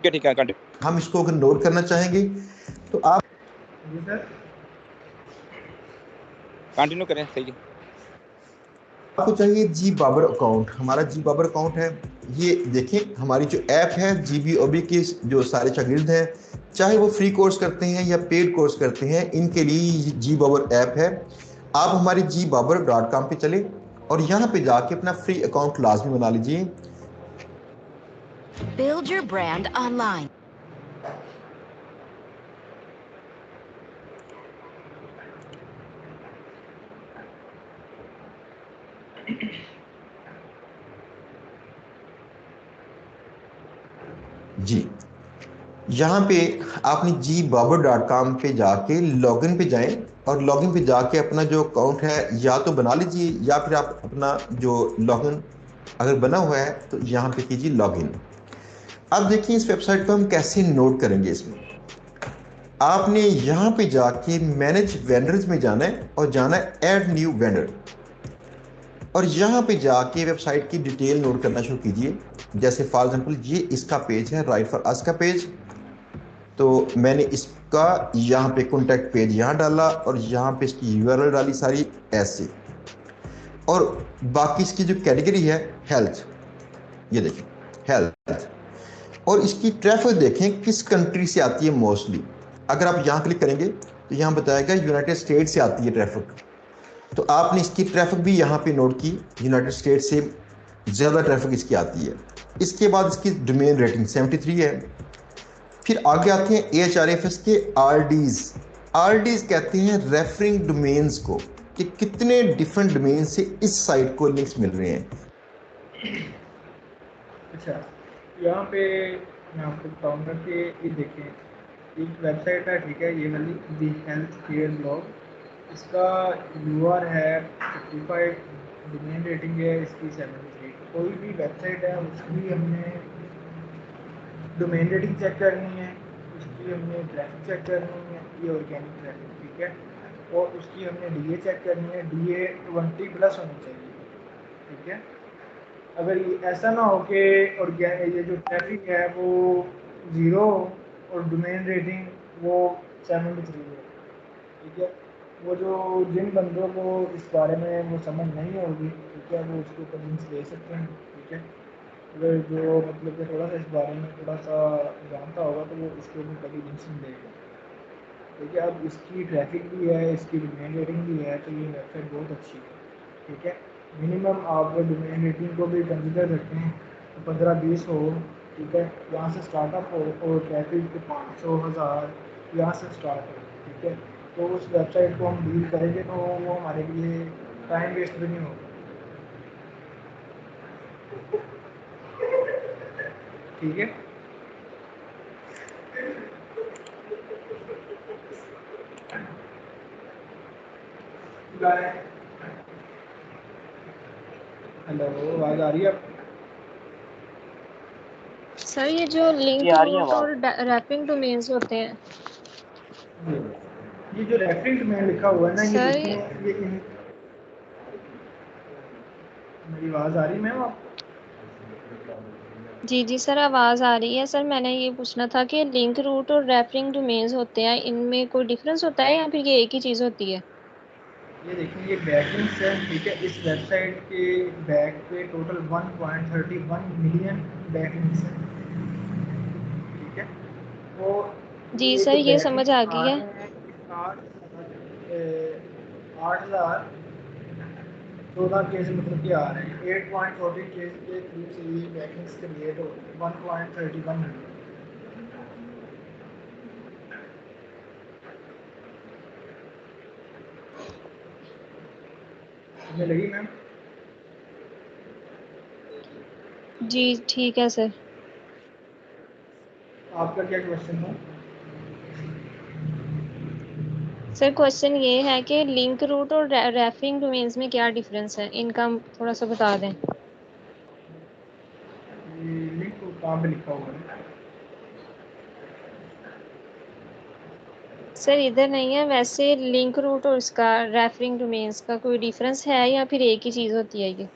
ठीक है, कंटिन्यू। हम इसको अगर नोट करना चाहेंगे तो आप जी सर। कंटिन्यू करें, सही है। आपको चाहिए जी बाबर अकाउंट। हमारा जी बाबर अकाउंट है, ये देखें हमारी जो ऐप है GBOB की, जो सारे शागिर्द हैं चाहे वो फ्री कोर्स करते हैं या पेड कोर्स करते हैं, इनके लिए जी बाबर ऐप है। आप हमारे gbabar.com पे चले और यहाँ पे जाके अपना फ्री अकाउंट लाजमी बना लीजिए। Build your brand online. जी यहाँ पे आपने gbabar.com पे जाके लॉगिन पे जाएं और लॉगिन पे जाके अपना जो अकाउंट है या तो बना लीजिए या फिर आप अपना जो लॉगिन अगर बना हुआ है तो यहाँ पे कीजिए लॉगिन। अब देखिए इस वेबसाइट को हम कैसे नोट करेंगे। इसमें आपने यहाँ पे जाके मैनेज वेंडर्स में जाना है और जाना है ऐड न्यू वेंडर, और यहाँ पे जाके वेबसाइट की डिटेल नोट करना शुरू कीजिए। जैसे फॉर एग्जांपल ये इसका पेज है, राइट फॉर अस का पेज, तो मैंने इसका यहाँ पे कॉन्टैक्ट पेज यहाँ डाला और यहाँ पे इसकी यूआरएल डाली सारी ऐसे, और बाकी इसकी जो कैटेगरी है हेल्थ, ये देखें हेल्थ, और इसकी ट्रैफिक देखें किस कंट्री से आती है मोस्टली। अगर आप यहाँ क्लिक करेंगे तो यहाँ बताएगा यूनाइटेड स्टेट से आती है ट्रैफिक, तो आपने इसकी ट्रैफिक भी यहाँ पे नोट की, यूनाइटेड स्टेट से ज़्यादा ट्रैफिक इसकी आती है। इसके बाद इसकी डोमेन रेटिंग 73 है। फिर आगे आते हैं AHRFS के RDs। RDs कहते हैं रेफरिंग डोमेन्स को, कि कितने डिफरेंट डोमेन से इस साइट को लिंक्स मिल रहे हैं। अच्छा, यहाँ पे मैं आपको बताऊँगा कि ये देखें, एक वेबसाइट है, ठीक है, ये वाली दी हेल्थ केयर ब्लॉग, इसका यूआर है 55, डोमेन रेटिंग है इसकी 73। कोई भी वेबसाइट है उसकी हमने डोमेन रेटिंग चेक करनी है, उसकी हमने ट्रैफिक चेक करनी है, ये ऑर्गेनिक ट्रैफिक, ठीक है, और उसकी हमने डीए चेक करनी है, डीए 20+ होनी चाहिए, ठीक है। अगर ये ऐसा ना हो कि और ये जो ट्रैफिक है वो 0 हो और डोमेन रेटिंग वो 73 है, ठीक है। वो जो जिन बंदों को इस बारे में वो समझ नहीं होगी, ठीक है, वो उसके ऊपर लिंक्स ले सकते हैं, ठीक है। अगर जो मतलब कि थोड़ा सा इस बारे में थोड़ा सा जानता होगा तो वो इसके ऊपर कभी लिंक्स नहीं देगा, ठीक है। अब इसकी ट्रैफिक भी है, इसकी डोमेन रेटिंग भी है, तो ये वेबसाइट बहुत अच्छी है, ठीक है। मिनिमम आप डोमेन रेटिंग को भी कंसिडर करते हैं तो 15-20 हो, ठीक है, यहाँ से स्टार्टअप हो, और ट्रैफिक 500-1000 यहाँ से स्टार्ट हो, ठीक है। तो उस वेबसाइट को हम डील करेंगे तो वो हमारे लिए टाइम वेस्ट भी नहीं होगा, ठीक है। हेलो, आवाज़ आ रही है आपको? सर ये जो लिंक आ रही है रूट आवाज। और रैपिंग डोमेन्स होते हैं ये जो रेफरेंट में लिखा हुआ है ना, ये सर, देखें, मेरी आवाज़ आ रही है मैम आपको? जी जी सर आवाज़ आ रही है। सर मैंने ये पूछना था कि लिंक रूट और रेफरिंग डोमेन्स होते हैं, इनमें कोई डिफरेंस होता है या फिर ये एक ही चीज़ होती है? ये देखें, ये बैकलिंक्स है, ठीक है। इस वेबसाइट के बैक पे टोटल 1.31 मिलियन बैकलिंक्स हैं, ठीक है। तो जी ये सर जो ये समझ आ बैकलिंक्स गई आ है। रहे हैं, 8,14 केस मतलब कि आ रहे हैं, 8.14 केस के थ्रू से ये बैकलिंक्स क्रिएट हो रहे हैं, 1.31 मिलियन। समझ लगी मैम? जी ठीक है सर। आपका क्या क्वेश्चन था? सर क्वेश्चन ये है कि लिंक रूट और रेफरिंग डोमेन्स में क्या डिफरेंस है, इनका थोड़ा सा बता दें। ये लिंक कहाँ पे लिखा हुआ है? सर इधर नहीं है, वैसे लिंक रूट और इसका रेफरिंग डोमेन्स का कोई डिफरेंस है या फिर एक ही चीज़ होती है ये?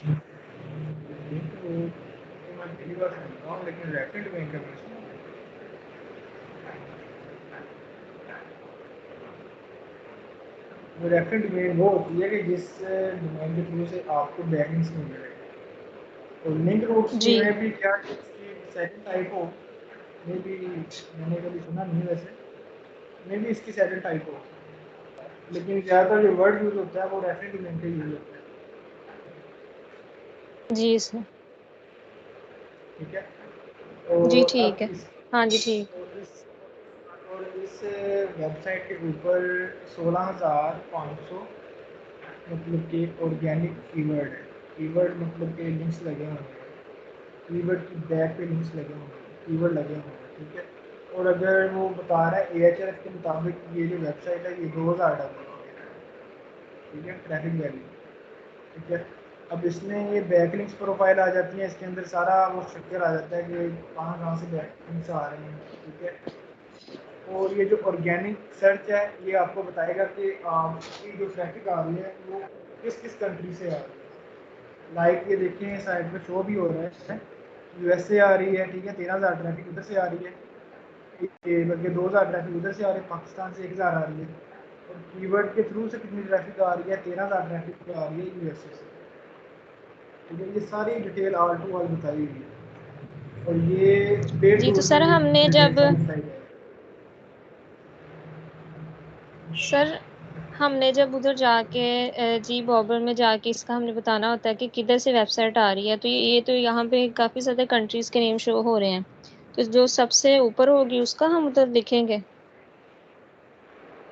लिंक तो मैं पहली बार सुन रहा हूँ, लेकिन रैपिड में का मैं सुना हूँ। वो रैपिड डोमेन वो होती है कि जिस डोमेन के थ्रू से आपको बैकलिंक्स मिल रहे हैं। और लिंक रूट्स की जी में भी क्या इसकी सेकंड टाइप हो, मे बी, मैंने कभी सुना नहीं वैसे, मे बी इसकी सेकंड टाइप हो, लेकिन ज़्यादातर जो वर्ड यूज़ होता है वो रैपिड डोमेन का यूज़ होता है, जी सर। ठीक है। जी और ठीक अब है। हाँ जी ठीक। इस वेबसाइट के ऊपर 16,500 मतलब कि ऑर्गेनिक कीवर्ड है। कीवर्ड मतलब कि लिंक्स लगे हुए हैं, कीवर्ड की बैक पे लिंक्स लगे हुए हैं, कीवर्ड लगे हुए हैं, ठीक है। और अगर वो बता रहा है AHRF के मुताबिक ये जो वेबसाइट है ये 2000 डॉलर की है, ठीक है, ट्रैफिक वैल्यू, ठीक है। अब इसमें ये बैकलिंक्स प्रोफाइल आ जाती है, इसके अंदर सारा वो स्ट्रक्चर आ जाता है कि कहाँ कहाँ से बैकलिंक्स आ रहे हैं, ठीक है। और ये जो ऑर्गेनिक सर्च है ये आपको बताएगा कि आपकी जो ट्रैफिक आ रही है वो किस किस कंट्री से आ रही है। लाइक ये देखें साइड पे शो भी हो रहा है, यूएसए आ रही है, ठीक है, 13,000 ट्रैफिक उधर से आ रही है, ये बल्कि 2,000 ट्रैफिक उधर से आ रही है, पाकिस्तान से 1,000 आ रही है। और कीवर्ड के थ्रू से कितनी ट्रैफिक आ रही है, 13,000 ट्रैफिक आ रही है यूएसए से। ठीक है, ये सारी डिटेल ऑल टू ऑल बताई हुई है और ये पेड जी, तो टूल सर में हमने डिटेल जब सारी बताई है। सर हमने जब उधर जाके जी बॉबर में जाके इसका हमने बताना होता है कि किधर से वेबसाइट आ रही है, तो ये तो यहाँ पे काफ़ी ज़्यादा कंट्रीज़ के नेम शो हो रहे हैं, तो जो सबसे ऊपर होगी उसका हम उधर लिखेंगे।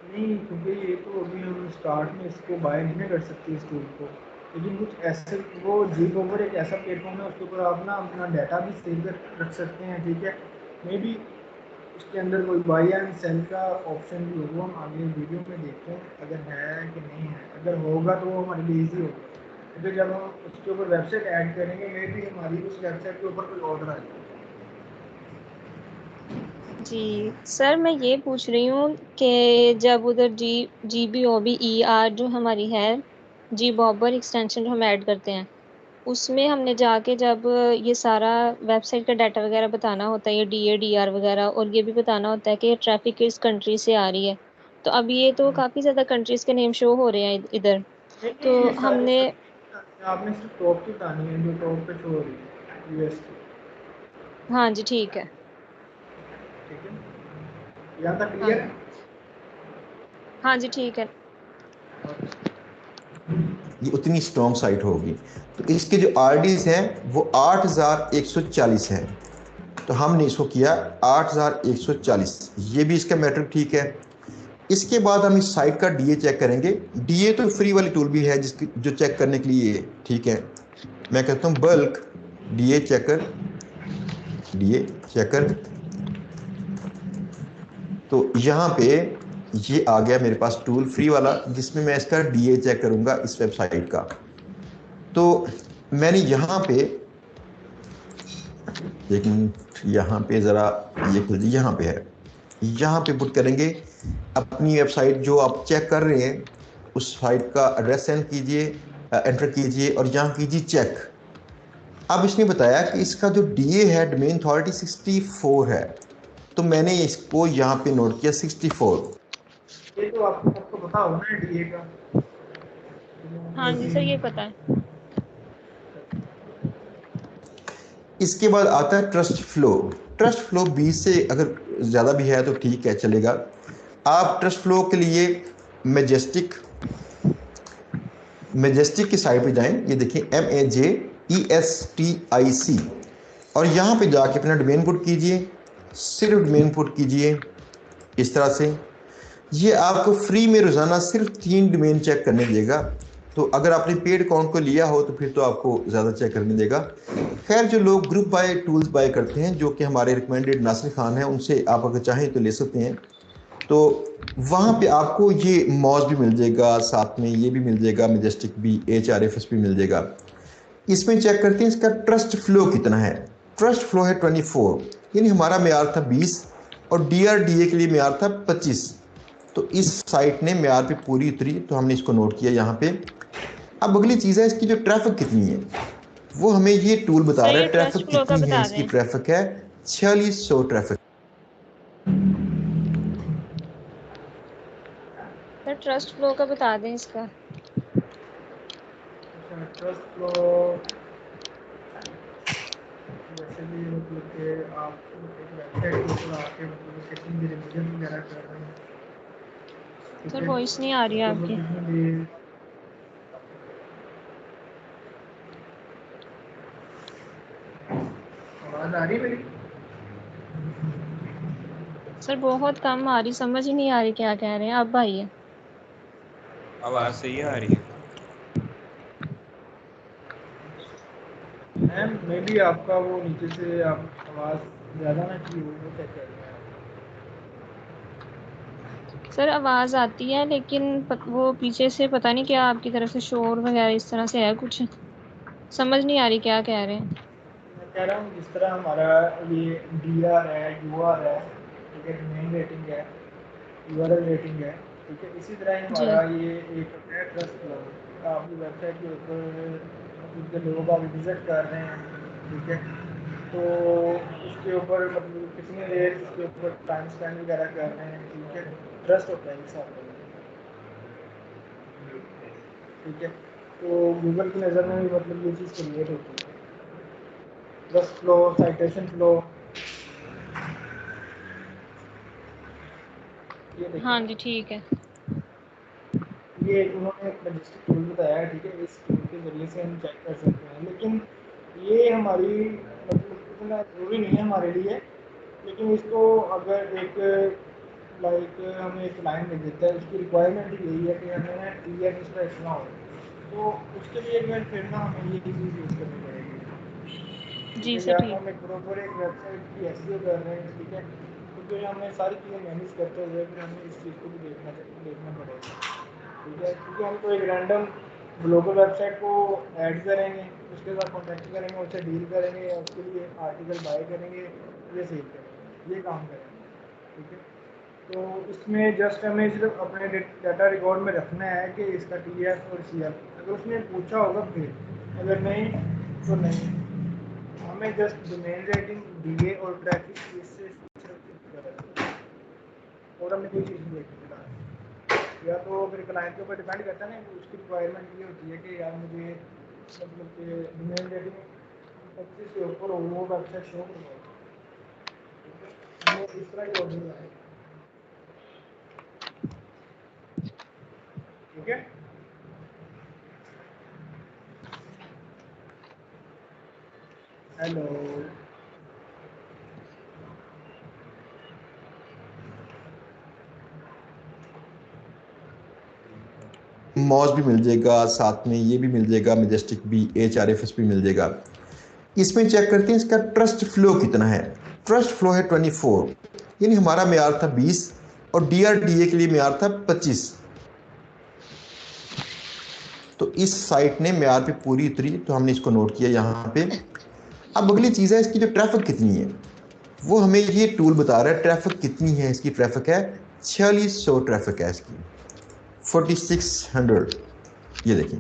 नहीं, क्योंकि ये तो अभी हम स्टार्ट में इसको बाय नहीं कर सकते इस टूल को, लेकिन कुछ ऐसे वो जी गोबर एक ऐसा प्लेटफॉर्म है उसके ऊपर आप ना अपना डाटा भी सेव कर रख सकते हैं। ठीक है, मे बी उसके अंदर कोई बाई एंड सेल का ऑप्शन भी होगा, हम आगे वीडियो में देखते हैं अगर है कि नहीं है। अगर होगा तो वो हमारे लिए ईजी होगा, क्योंकि जब हम उसके ऊपर वेबसाइट ऐड करेंगे मे बी हमारी उस वेबसाइट के ऊपर कोई ऑर्डर आ जाए। जी सर, मैं ये पूछ रही हूँ कि जब उधर GBOBER जो हमारी है, जी बॉबर एक्सटेंशन जो हम ऐड करते हैं, उसमें हमने जाके जब ये सारा वेबसाइट का डाटा वगैरह बताना होता है, ये DADR वगैरह, और ये भी बताना होता है कि ट्रैफिक किस कंट्री से आ रही है, तो अब ये तो काफ़ी ज़्यादा कंट्रीज़ के नेम शो हो रहे हैं इधर, नहीं नहीं, तो ये सारे हमने आपने सिर्फ टॉप की बतानी है जो टॉप पे शो हो रही है यूएस की। हाँ जी ठीक है। ठीक है, यहाँ तक हाँ क्लियर है। हाँ जी ठीक है। ये उतनी स्ट्रॉन्ग साइट होगी। तो इसके जो आरडीज हैं वो 8,140 हैं, तो हमने इसको किया 8,140, ये भी इसका मैट्रिक ठीक है। इसके बाद हम इस साइट का डीए चेक करेंगे। डीए तो फ्री वाली टूल भी है जिसकी जो चेक करने के लिए ठीक है। मैं कहता हूँ bulk DA checker, DA checker, तो यहाँ पे ये आ गया मेरे पास टूल फ्री वाला जिसमें मैं इसका डीए चेक करूंगा इस वेबसाइट का। तो मैंने यहाँ पे एक मिनट, यहाँ पे ज़रा ये खुल, यहाँ पे है, यहाँ पे पुट करेंगे अपनी वेबसाइट जो आप चेक कर रहे हैं उस साइट का एड्रेस सेंड कीजिए, एंटर कीजिए और यहाँ कीजिए चेक। अब इसने बताया कि इसका जो डीए है डोमेन अथॉरिटी 64 है, तो मैंने इसको यहाँ पे नोट किया 64। ये तो आपको सबको पता होगा ना डीए का। हाँ जी सर, ये पता है। इसके बाद आता है ट्रस्ट फ्लो। ट्रस्ट फ्लो 20 से अगर ज़्यादा भी है तो ठीक है, चलेगा। आप ट्रस्ट फ्लो के लिए मैजेस्टिक की साइट पे जाएं, ये देखिए MAJESTIC, और यहाँ पे जाके अपना डोमेन पुट कीजिए, सिर्फ डोमेन पुट कीजिए इस तरह से। ये आपको फ्री में रोज़ाना सिर्फ 3 डोमेन चेक करने देगा। तो अगर आपने पेड अकाउंट को लिया हो तो फिर तो आपको ज़्यादा चेक करने देगा। खैर, जो लोग ग्रुप बाय टूल्स बाय करते हैं जो कि हमारे रिकमेंडेड नासिर खान हैं, उनसे आप अगर चाहें तो ले सकते हैं। तो वहाँ पे आपको ये मॉज भी मिल जाएगा, साथ में ये भी मिल जाएगा, मैजेस्टिक भी, HRFS भी मिल जाएगा। इसमें चेक करते हैं इसका ट्रस्ट फ्लो कितना है। ट्रस्ट फ्लो है 24, यानी हमारा म्यार था 20 और DRDA के लिए म्यार था 25। तो इस साइट ने म्यार पे पूरी उतरी, तो हमने इसको नोट किया यहाँ पे। अब अगली चीज़ है इसकी जो ट्रैफिक कितनी है, वो हमें ये टूल बता सर रहा ये है ट्रस्ट ट्रैफिक फ्लो का कितनी है। बता इसकी दें। ट्रैफिक है 4600 ट्रैफिक। सर ट्रस्ट फ्लो का बता दें इसका। ट्रस्ट फ्लो वैसे भी मतलब कि आप एक वेबसाइट के ऊपर आके मतलब सेटिंग की रिवीजन वगैरह कर रहे हैं। ठीक सर है, वॉइस नहीं आ रही है उसके ऊपर आपकी। कितनी भी आवाज़ आ रही है मेरी। सर बहुत कम आ रही, समझ ही नहीं आ रही क्या कह रहे हैं। अब आइए। आवाज सही आ रही है। मैम मे बी आपका वो नीचे से आप आवाज़ ज़्यादा ना की हो, वो चेक कर रहे हैं। सर आवाज़ आती है लेकिन वो पीछे से पता नहीं क्या आपकी तरफ से शोर वगैरह इस तरह से है, कुछ समझ नहीं आ रही क्या कह रहे हैं। मैं कह रहा हूँ जिस तरह हमारा ये DR है, UR है, ठीक है, डोमेन रेटिंग है, यूआरएल रेटिंग है, ठीक है। इसी तरह ही जी हमारा ये एक होता है ट्रस्ट फ्लो। आपकी वेबसाइट के ऊपर जिनके लोग आप विजिट कर रहे हैं, ठीक है, तो उसके ऊपर मतलब कितनी देर उसके ऊपर टाइम स्पेंड वगैरह कर रहे हैं, ठीक है, ट्रस्ट होता है इस हिसाब से, ठीक है। तो गूगल की नज़र में भी मतलब ये चीज़ क्रिएट होती है, ट्रस्ट फ्लो, साइटेशन फ्लो, ये देखिए। हाँ जी ठीक है। ये उन्होंने एक रजिस्टर टूल बताया है, ठीक है, इस टूल के ज़रिए से हम चेक कर सकते हैं, लेकिन ये हमारी मतलब इतना ज़रूरी नहीं है हमारे लिए। लेकिन इसको अगर एक लाइक हमें एक लाइन दे देता है, उसकी रिक्वायरमेंट यही है कि हमें ना टीआर इसका इतना हो, तो उसके लिए फिर ना हमें ये चीज़ यूज़ करनी पड़ेगी, ठीक जी है। सर या तो ठीक। हम एक प्रॉपर एक वेबसाइट की एसईओ कर रहे हैं, ठीक है, तो फिर हमें सारी चीज़ें मैनेज करते हुए फिर हमें इस चीज़ को भी देखना पड़ेगा, ठीक है। क्योंकि हम तो एक रैंडम ग्लोबल वेबसाइट को ऐड करेंगे, उसके साथ कॉन्टैक्ट करेंगे, उससे डील करेंगे, या उसके लिए आर्टिकल बाय करेंगे, ये सेल करेंगे, ये काम करेंगे, ठीक है। तो इसमें जस्ट हमें सिर्फ अपने डाटा रिकॉर्ड में रखना है कि इसका टीएफ और सीएफ, अगर उसने पूछा होगा फिर, अगर नहीं तो नहीं। हमें जस्ट डोमेन रेटिंग, डीए और ट्रैफिक इससे और हमें कोई चीज़ नहीं देखनी है। या तो फिर क्लाइंट के ऊपर डिपेंड करता है ना, कि उसकी रिक्वायरमेंट ये होती है कि यार मुझे मतलब कि डोमेन रेटिंग 25 के ऊपर वो वेबसाइट शो करवाओ, ठीक है। हमें इस तरह की ऑर्डर है, ठीक है। हेलो, मॉज भी मिल जाएगा, साथ में ये भी मिल जाएगा, मेजेस्टिक भी, HRFS भी मिल जाएगा। इसमें चेक करते हैं इसका ट्रस्ट फ्लो कितना है। ट्रस्ट फ्लो है 24, यानी हमारा म्यार था 20 और DRDA के लिए म्यार था 25। तो इस साइट ने म्यार पे पूरी उतरी, तो हमने इसको नोट किया यहाँ पे। अब अगली चीज़ है इसकी जो ट्रैफिक कितनी है, वो हमें ये टूल बता रहा है ट्रैफिक कितनी है। इसकी ट्रैफिक है 4600 ट्रैफिक है इसकी, 4600, ये देखें।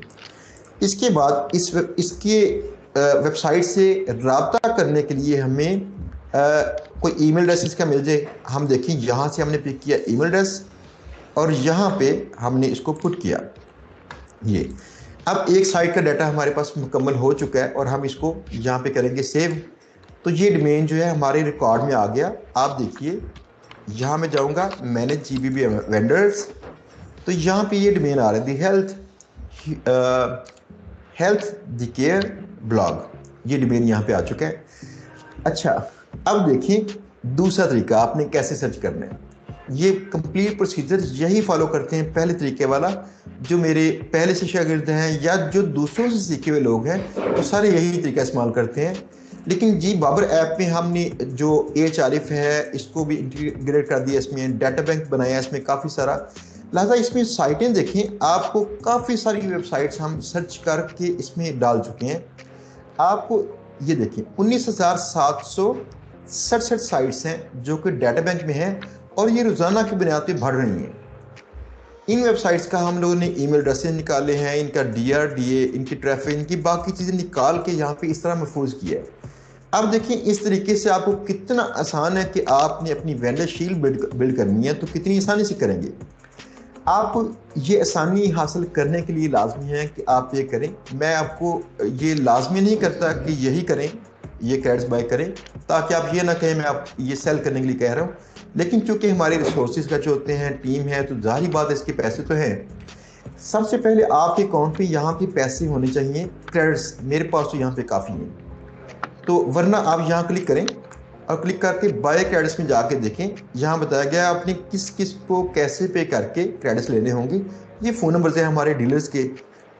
इसके बाद इसके वेबसाइट से रब्ता करने के लिए हमें कोई ईमेल एड्रेस इसका मिल जाए। हम देखें यहाँ से हमने पिक किया ईमेल एड्रेस और यहाँ पे हमने इसको पुट किया। ये अब एक साइट का डाटा हमारे पास मुकम्मल हो चुका है और हम इसको यहाँ पे करेंगे सेव। तो ये डोमेन जो है हमारे रिकॉर्ड में आ गया। आप देखिए यहाँ मैं जाऊँगा मैनेज GBB वेंडर्स, तो यहाँ पे ये डोमेन आ रहा है हेल्थ द केयर ब्लॉग, ये डोमेन यहाँ पे आ चुका है। अच्छा, अब देखिए दूसरा तरीका आपने कैसे सर्च करना है। ये कंप्लीट प्रोसीजर यही फॉलो करते हैं पहले तरीके वाला। जो मेरे पहले से शागिर्द हैं या जो दूसरों से सीखे हुए लोग हैं, तो सारे यही तरीका इस्तेमाल करते हैं। लेकिन जी बाबर ऐप में हमने जो HRF है इसको भी इंटीग्रेट कर दिया, इसमें डाटा बैंक बनाया, इसमें काफ़ी सारा, लिहाजा इसमें साइटें देखें, आपको काफ़ी सारी वेबसाइट्स हम सर्च करके इसमें डाल चुके हैं। आपको ये देखें 19,767 साइट्स हैं जो कि डाटा बैंक में हैं और ये रोज़ाना की बुनियाद पे बढ़ रही हैं। इन वेबसाइट्स का हम लोगों ने ईमेल एड्रेसेस निकाले हैं, इनका DRDA, इनकी ट्रैफिक, इनकी बाकी चीज़ें निकाल के यहाँ पे इस तरह महफूज किया है। अब देखिए इस तरीके से आपको कितना आसान है कि आपने अपनी वेंडर शील्ड बिल्ड करनी है तो कितनी आसानी से करेंगे। आप ये आसानी हासिल करने के लिए लाजमी है कि आप ये करें। मैं आपको ये लाजमी नहीं करता कि यही करें, ये क्रेडिट्स बाय करें, ताकि आप ये ना कहें मैं आप ये सेल करने के लिए कह रहा हूँ। लेकिन चूंकि हमारे रिसोर्सेज का जो होते हैं, टीम है, तो जाहिर बात है इसके पैसे तो हैं। सबसे पहले आपके अकाउंट पे यहाँ पे पैसे होने चाहिए, क्रेडिट्स मेरे पास तो यहाँ पे काफ़ी हैं। तो वरना आप यहाँ क्लिक करें और क्लिक करके बाय क्रेडिट्स में जाके देखें, यहाँ बताया गया आपने किस किस को कैसे पे करके क्रेडिट्स लेने होंगे। ये फ़ोन नंबर्स हैं हमारे डीलर्स के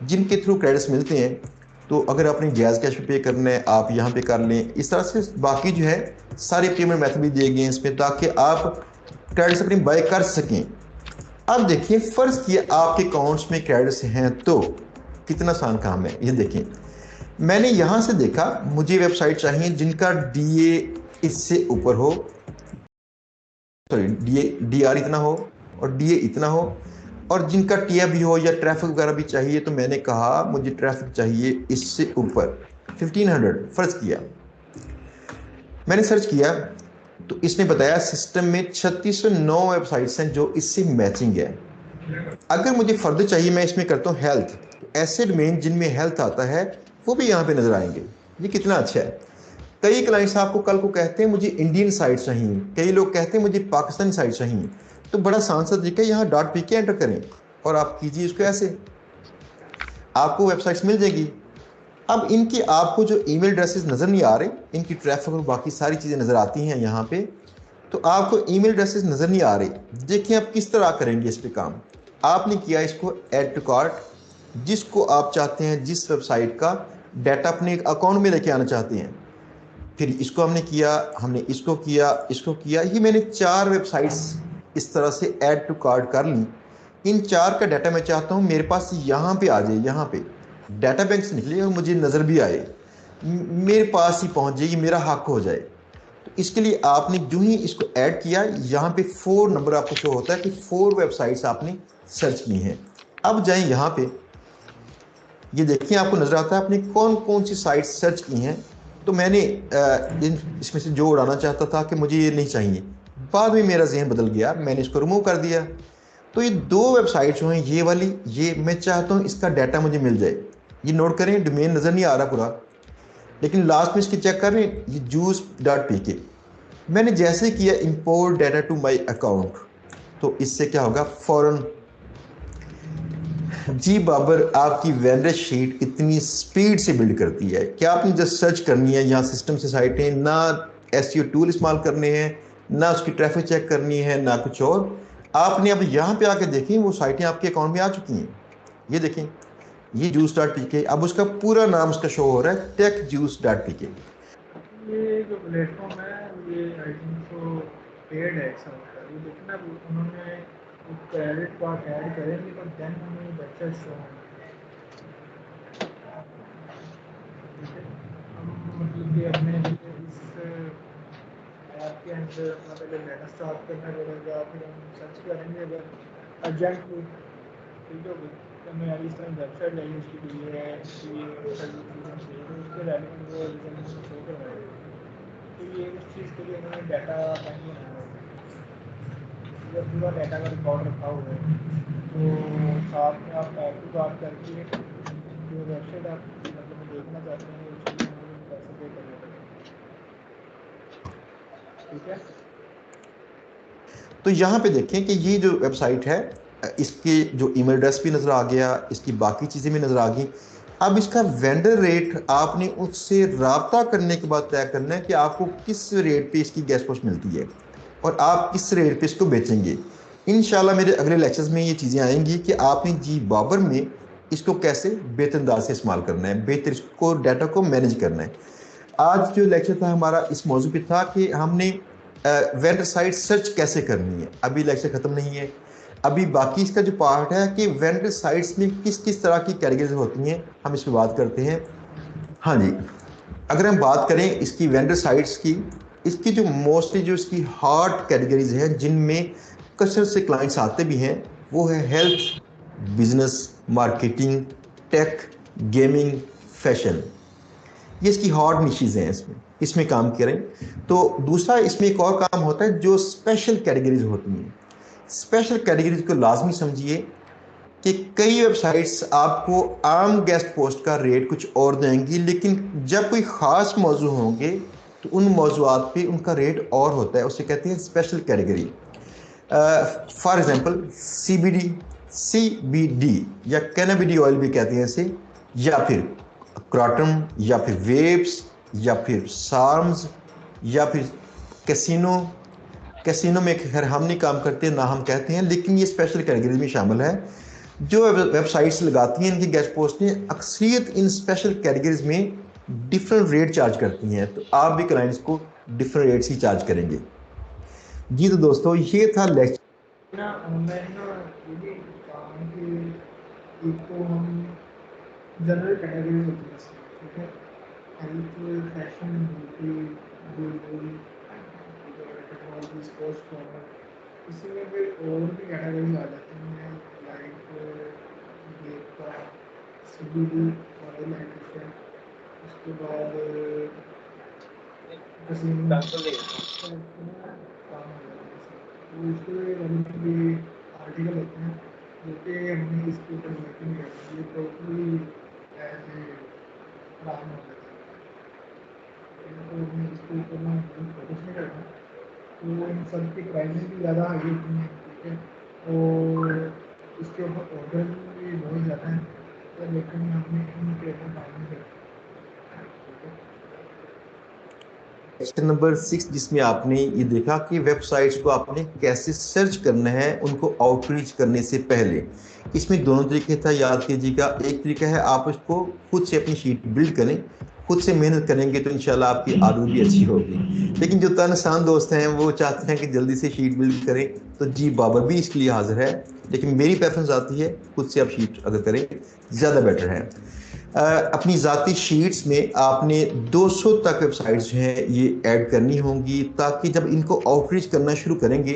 जिनके थ्रू क्रेडिट्स मिलते हैं। तो अगर आपने गैस कैश पे करना है आप यहाँ पे कर लें। इस तरह से बाकी जो है सारे पेमेंट मेथड भी दिए गए हैं इसमें, ताकि आप क्रेडिट्स अपनी बाय कर सकें। अब देखिए फ़र्ज़ किए आपके अकाउंट्स में क्रेडिट्स हैं तो कितना आसान काम है। ये देखें मैंने यहाँ से देखा मुझे वेबसाइट चाहिए जिनका DA इससे ऊपर हो, सॉरी डी आर इतना हो और डी ए इतना हो, और जिनका टी भी हो या ट्रैफिक वगैरह भी चाहिए, तो मैंने कहा मुझे ट्रैफिक चाहिए इससे ऊपर 1500 फर्ज किया। मैंने सर्च किया तो इसने बताया सिस्टम में 3609 वेबसाइट्स हैं जो इससे मैचिंग है। अगर मुझे फर्दर चाहिए मैं इसमें करता हूँ हेल्थ, ऐसे डोमेन जिनमें हेल्थ आता है वो भी यहाँ पे नजर आएंगे। ये कितना अच्छा है। कई क्लाइंट्स आपको कल को कहते हैं मुझे इंडियन साइट चाहिए, कई लोग कहते हैं मुझे पाकिस्तानी साइट चाहिए, तो बड़ा आसान सा तरीका है, यहाँ डॉट पी एंटर करें और आप कीजिए इसको ऐसे, आपको वेबसाइट्स मिल जाएगी। अब इनकी आपको जो ईमेल एड्रेसेस नज़र नहीं आ रहे, इनकी ट्रैफिक और बाकी सारी चीज़ें नज़र आती हैं यहाँ पे, तो आपको ईमेल एड्रेसेस नज़र नहीं आ रहे। देखिए आप किस तरह करेंगे इस पे काम। आपने किया इसको ऐड टू कार्ट, जिसको आप चाहते हैं जिस वेबसाइट का डाटा अपने अकाउंट में लेके आना चाहते हैं, फिर इसको हमने किया, हमने इसको किया, इसको किया, ये मैंने 4 वेबसाइट्स इस तरह से ऐड टू कार्ट कर ली। इन 4 का डाटा मैं चाहता हूँ मेरे पास यहाँ पे आ जाए, यहाँ पे डाटा बैंक से निकले और मुझे नज़र भी आए, मेरे पास ही पहुँच जाएगी, मेरा हक हो जाए। तो इसके लिए आपने जो ही इसको ऐड किया, यहाँ पे 4 नंबर आपको शो होता है कि 4 वेबसाइट्स आपने सर्च की हैं। अब जाएं यहाँ पे, ये देखिए आपको नजर आता है आपने कौन कौन सी साइट सर्च की हैं। तो मैंने इसमें से जो उड़ाना चाहता था कि मुझे ये नहीं चाहिए, बाद में मेरा जहन बदल गया, मैंने इसको रिमूव कर दिया। तो ये 2 वेबसाइट जो हैं ये वाली, ये मैं चाहता हूँ इसका डाटा मुझे मिल जाए। ये नोट करें, डोमेन नज़र नहीं आ रहा पूरा, लेकिन लास्ट में इसकी चेक कर रहे हैं, ये juice.pk। मैंने जैसे किया import data to my account, तो इससे क्या होगा फौरन, जी बाबर आपकी वेंडर शीट इतनी स्पीड से बिल्ड करती है कि आपने जस्ट सर्च करनी है, यहाँ सिस्टम से साइटें, ना एसईओ टूल इस्तेमाल करने हैं, ना उसकी ट्रैफिक चेक करनी है, ना कुछ और। आपने अब यहाँ पे आके देखें वो साइटें आपके अकाउंट में आ चुकी हैं। ये देखें, ये juice.pk, अब उसका पूरा नाम उसका शो हो रहा है techjuice.pk। ये जो प्लेटफॉर्म है ये आई थिंक तो पेड है ऐसा होता है। ये देखना उन्होंने क्रेडिट कार्ड ऐड करेंगे तो देन हमें वेबसाइट शो होंगे। हम मतलब कि अपने इस ऐप के अंदर अपना पहले डाटा स्टार्ट करना पड़ेगा, फिर हम सर्च करेंगे अगर अर्जेंटली, ठीक है भाई, तो हमें यार इस तरह वेबसाइट चाहिए, उसके लिए है, उसके लिए चाहिए, तो उसके रेलिवेंट वो रिजल्ट शो करवाएगा। तो ये उस चीज़ के लिए हमें डाटा बैंक बनाना होगा, जब पूरा डाटा का रिकॉर्ड रखा हुआ है, तो साथ में आप ऐड टू कार्ट करके जो वेबसाइट आप मतलब देखना चाहते हैं उसके लिए हमें पैसे पे करने पड़ेंगे, ठीक है। तो यहाँ पे देखें कि ये जो वेबसाइट है, इसके जो ईमेल एड्रेस भी नज़र आ गया, इसकी बाकी चीज़ें भी नज़र आ गई। अब इसका वेंडर रेट आपने उससे राब्ता करने के बाद तय करना है कि आपको किस रेट पे इसकी गैस पोस्ट मिलती है और आप किस रेट पे इसको बेचेंगे। इंशाल्लाह मेरे अगले लेक्चर्स में ये चीज़ें आएंगी कि आपने जी बाबर में इसको कैसे बेहतर अंदाज से इस्तेमाल करना है, बेहतर इसको डाटा को मैनेज करना है। आज जो लेक्चर था हमारा इस मौजू पे था कि हमने वेंडर साइट सर्च कैसे करनी है। अभी लेक्चर ख़त्म नहीं है, अभी बाकी इसका जो पार्ट है कि वेंडर साइट्स में किस किस तरह की कैटेगरीज होती हैं, हम इस पर बात करते हैं। हाँ जी, अगर हम बात करें इसकी वेंडर साइट्स की, इसकी जो मोस्टली जो इसकी हॉट कैटेगरीज हैं जिनमें कसरत से क्लाइंट्स आते भी हैं, वो है health, business, marketing, tech, gaming, fashion. ये इसकी हॉट निशीज हैं, इसमें काम करें। तो दूसरा इसमें एक और काम होता है जो स्पेशल कैटेगरीज होती हैं। स्पेशल कैटेगरीज को लाजमी समझिए कि कई वेबसाइट्स आपको आम गेस्ट पोस्ट का रेट कुछ और देंगी, लेकिन जब कोई ख़ास मौजू होंगे तो उन मौजूआत पे उनका रेट और होता है, उसे कहते हैं special category. For example CBD या कैनाबिडी ऑयल भी कहते हैं इसे, या फिर क्रॉटम, या फिर वेब्स, या फिर सार्म्स, या फिर कैसीनो में खैर हम नहीं काम करते ना हम कहते हैं, लेकिन ये स्पेशल कैटेगरी में शामिल है। जो वेबसाइट्स लगाती हैं इनकी गेस्ट पोस्टें अक्सरियत इन स्पेशल कैटेगरीज में डिफरेंट रेट चार्ज करती हैं, तो आप भी क्लाइंट्स को डिफरेंट रेट्स ही चार्ज करेंगे। जी तो दोस्तों ये था लेक्चर। ना ऑनलाइन ना ये भी काम है कि एक तो हम जनरल कैटेगरी होती है इसमें, ठीक है, health, fashion, beauty, jewellery, technology, sports, commerce, इसमें फिर और भी कैटेगरीज आ जाती हैं लाइक देवता सिविल मॉडल एडिशन उसके बाद काम हो जाता है तो इसके रिलेटेड ये आर्टिकल होते हैं जो कि हमने इसके ऊपर वर्किंग करते हैं ये टोटली एज ए काम हो जाता है तो मैं इसके ऊपर मैं फोकस नहीं करता तो इन सब की प्राइसेस भी ज़्यादा हाई होती हैं ठीक है और इसके ऊपर ऑर्डर भी बहुत ज़्यादा हैं तो लेकिन हमने इनके ऊपर काम नहीं करते ठीक है। सेक्शन नंबर 6 जिसमें आपने ये देखा कि वेबसाइट्स को आपने कैसे सर्च करना है उनको आउटरीच करने से पहले। इसमें दोनों तरीके था, याद कीजिएगा। एक तरीका है आप उसको खुद से अपनी शीट बिल्ड करें, खुद से मेहनत करेंगे तो इंशाल्लाह आपकी आदत भी अच्छी होगी। लेकिन जो तनसान दोस्त हैं वो चाहते हैं कि जल्दी से शीट बिल्ड करें, तो जी बाबर भी इसके लिए हाजिर है, लेकिन मेरी प्रेफरेंस आती है खुद से आप शीट अगर करें ज़्यादा बेटर है। अपनी ज़ाती शीट्स में आपने 200 तक वेबसाइट्स जो हैं ये ऐड करनी होंगी, ताकि जब इनको आउटरीच करना शुरू करेंगे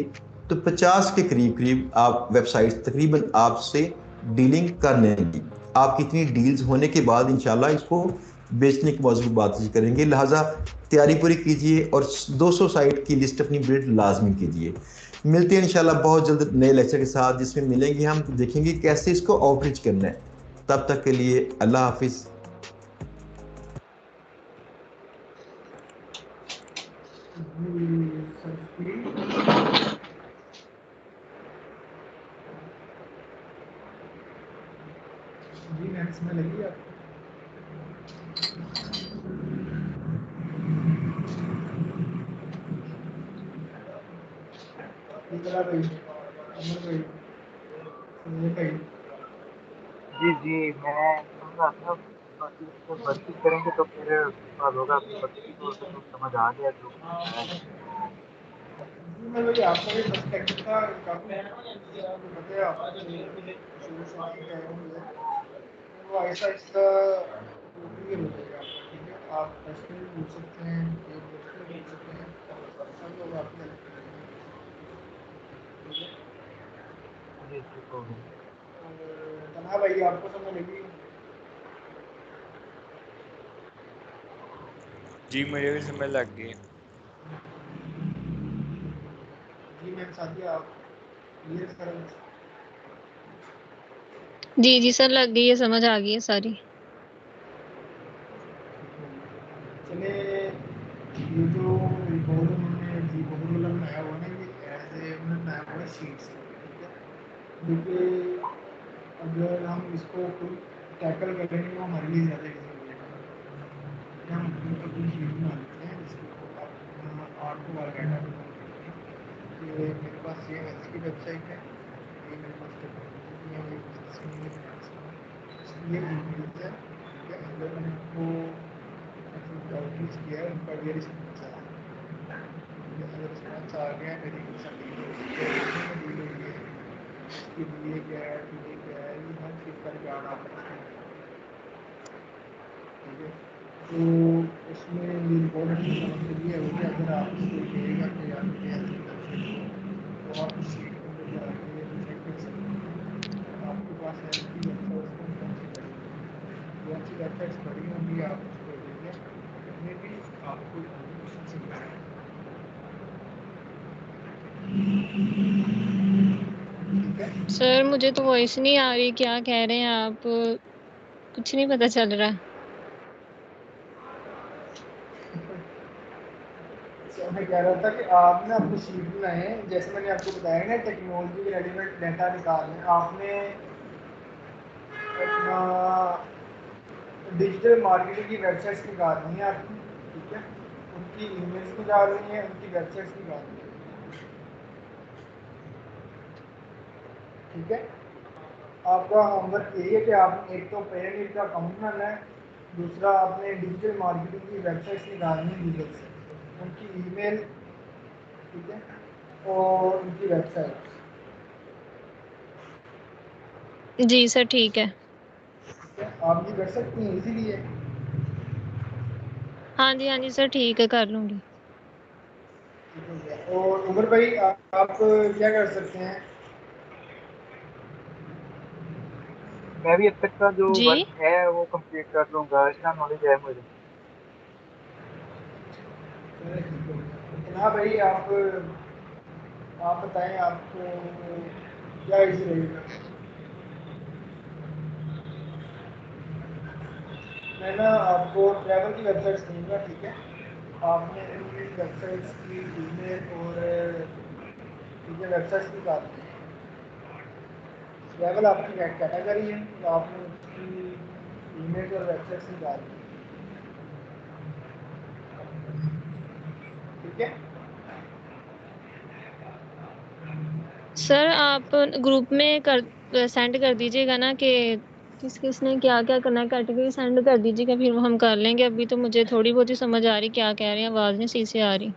तो 50 के करीब करीब आप वेबसाइट्स तकरीबन आपसे डीलिंग कर लेंगी। आप कितनी डील्स होने के बाद इंशाल्लाह इसको बेचने के मौजूद बात करेंगे। लिहाजा तैयारी पूरी कीजिए और 200 साइट की लिस्ट अपनी बिल्ड लाजमी कीजिए। मिलते हैं इंशाल्लाह बहुत जल्द नए लेक्चर के साथ, जिसमें मिलेंगे हम, देखेंगे कैसे इसको आउटरीच करना है। तब तक के लिए अल्लाह हाफिज। जी मैम इसमें लगी आपको इकरा भाई अमर भाई संजय भाई जी जी मैं समझ रहा था, बाकी उस पर वर्किंग करेंगे तो फिर उसके बाद होगा। अभी वक्ती तौर पे तो समझ आ गया जो भी बताया गया। जी मैं भाई आपका भी पर्सपेक्टिव था काफ़ी आपको पता है आपने शुरू से नहीं गए होंगे वो ऐसा इसका क्लियर हो जाएगा आपका ठीक है। आप पर्सनली पूछ सकते हैं ये पर्सनली पूछ सकते हैं सब लोग आपकी हेल्प करेंगे ठीक है। जी ठीक हो गया। और तनहा भाई आपको समझ लगी जी मुझे भी समझ लग गई। जी मैम साथिया आप क्लियर करें जी सर, लग गई है, समझ आ गई है सारी। चले ये जो रिकॉर्ड उन्होंने जी बहुत वाला बनाया हुआ ना ये एज ए उन्होंने बनाया हुआ है शीट्स ठीक है। क्योंकि अगर हम इसको कोई टैकल करेंगे वो हमारे लिए ज़्यादा ईजी हो जाएगा। हम अपनी शीट बना लेते हैं जिसको हम 8 बार डाटा बनाएंगे कि मेरे पास ये ऐसी की वेबसाइट है, ये मेरे पास टेक्नोलॉजी है, ये बिजनेस में ये फाइनेंस में ये ईमेल्स है ठीक है। अंदर मैंने उनको मतलब आउटरीच किया है, उनका ये रिस्पॉन्स आया ठीक है। अगर रिस्पॉन्स आ गया मेरी डील हुई है इसकी लिए क्या है लिए क्या है ये हर चीज़ का रिकॉर्ड आपको ठीक है। तो उसमें ये रिकॉर्ड रखने का मतलब ये है कि अगर आप इसको कहेगा कि यार मुझे ऐसी वेबसाइट तो आप उस शीट के अंदर जाके चेक कर सकते हैं आपके पास ऐसी वेबसाइट्स कौन सी वेबसाइट्स पड़ी होंगी आप उसको देंगे जितने भी आपको इन्फॉर्मेशन से मिला है ठीक है। सर मुझे तो वॉइस नहीं आ रही, क्या कह रहे हैं आप? कुछ नहीं पता चल रहा। तो मैं कह रहा था कि आपने अपनी शीट बनाए हैं जैसे मैंने आपको बताया ना टेक्नोलॉजी के रेलिवेंट डाटा निकालने आपने अपना डिजिटल मार्केटिंग की वेबसाइट्स निकालनी है आपकी ठीक है। उनकी ईमेल्स निकालनी है उनकी वेबसाइट्स निकालनी है ठीक है। आपका होमवर्क यही है कि आपने एक तो पेरेंट का अकाउंट बनाना है, दूसरा आपने डिजिटल मार्केटिंग की वेबसाइट्स निकालनी है गूगल से उनकी ईमेल ठीक है और उनकी वेबसाइट जी सर ठीक है। ठीक है। आप ये कर सकती हैं इजीली है हाँ जी सर ठीक है, कर लूँगी। ठीक हो गया। और उमर भाई आप क्या कर सकते हैं? मैं भी अब तक का जो जी वर्क है वो कंप्लीट कर लूंगा, इतना नॉलेज है मुझे। हाँ भाई आप बताएं आपको क्या इजी रहेगा? मैं ना आपको ट्रैवल की वेबसाइट्स दूंगा, ठीक है? आपने इन वेबसाइट्स की ईमेल और ठीक है वेबसाइट्स निकालनी है। ट्रैवल आपकी कैटेगरी है तो आपने उसकी ईमेल और वेबसाइट्स निकालनी है, ठीक है? सर, आप ग्रुप में कर सेंड कर दीजिएगा ना कि किस किसने क्या क्या करना है, कैटेगरी सेंड कर दीजिएगा, फिर वो हम कर लेंगे। अभी तो मुझे थोड़ी बहुत ही समझ आ रही क्या कह रहे हैं, आवाज़ नहीं सही से आ रही।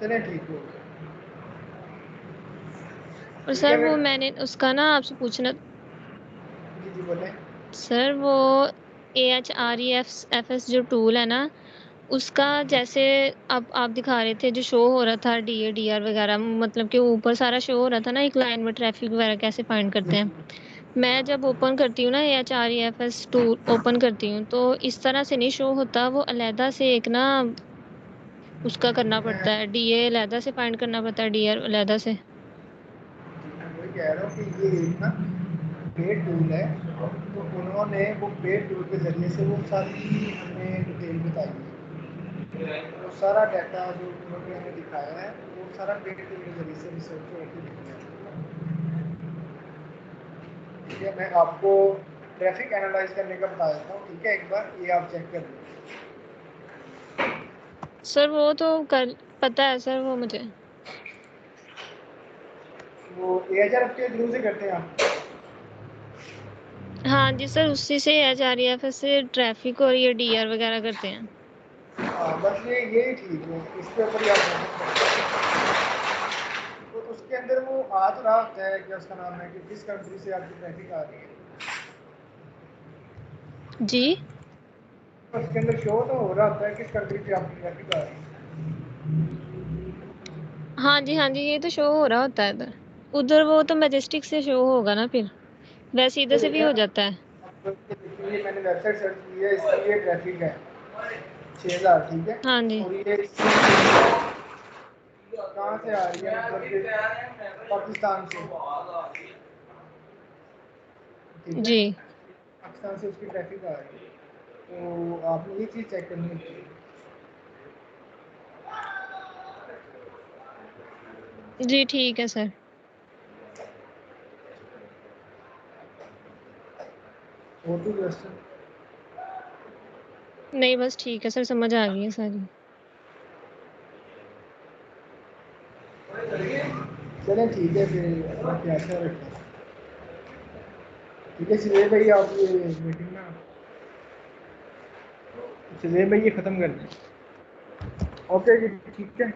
चलिए ठीक हो गया। और ठीक सर है वो फिर। मैंने उसका ना आपसे पूछना, जी जी बोलें। सर वो AHREFS जो टूल है ना, उसका जैसे अब आप दिखा रहे थे जो शो हो रहा था DADR वगैरह, मतलब कि ऊपर सारा शो हो रहा था ना एक लाइन में, ट्रैफिक वगैरह कैसे फाइंड जी करते हैं। जी मैं जब ओपन करती हूँ ना AHREFS टूल ओपन करती हूँ तो इस तरह से नहीं शो होता, वो अलहदा से एक ना उसका करना मैं पड़ता है, DA अलहदा से फाइंड करना पड़ता है, DR अलहदा से। वही कह रहा हूँ कि ये एक ना पेड टूल है, तो उन्होंने वो पेड टूल के ज़रिए से वो सारी हमें डिटेल बताई है। वो सारा डाटा जो उन्होंने हमें दिखाया है वो सारा पेड टूल के ज़रिए से रिसर्च होकर दिखाया है। ठीक है, मैं आपको ट्रैफिक एनालाइज करने का बता देता हूँ, ठीक है? एक बार ये आप चेक कर लीजिए। सर वो तो कर पता है सर वो मुझे। वो AHR के थ्रू से करते हैं आप? हाँ जी सर, उसी से AHREFS से ट्रैफिक और ये DR वगैरह करते हैं। हाँ बस यही ठीक है, इसके ऊपर ही आप फोकस करते हैं। तो उसके अंदर वो आ तो रहा होता है, क्या उसका नाम है, कि किस कंट्री से आपकी ट्रैफिक आ रही है, जी तो उसके अंदर शो तो हो रहा होता है किस कंट्री से आपकी ट्रैफिक आ रही है। हाँ जी, हाँ जी, ये तो शो हो रहा होता है इधर। उधर वो तो मैजेस्टिक से शो होगा ना, फिर वैसे इधर ये से भी देखें हो जाता है। आप देखिए, मैंने वेबसाइट सर्च की है, इसकी ये ट्रैफिक है 6000, ठीक है? हाँ जी और ये कहाँ से आ रही है, मतलब कि पाकिस्तान से, ठीक है? जी पाकिस्तान से उसकी ट्रैफिक आ रही है, तो आपने ये चीज़ चेक करनी चाहिए। जी ठीक है सर। और कोई क्वेश्चन? नहीं बस ठीक है सर, समझ आ गई है सारी। चलें ठीक है फिर, अपना ख्याल से रखें। ठीक है सुजैब भाई, आप ये मीटिंग ना, सुजैब भाई ये ख़त्म कर दें। ओके जी, ठीक है।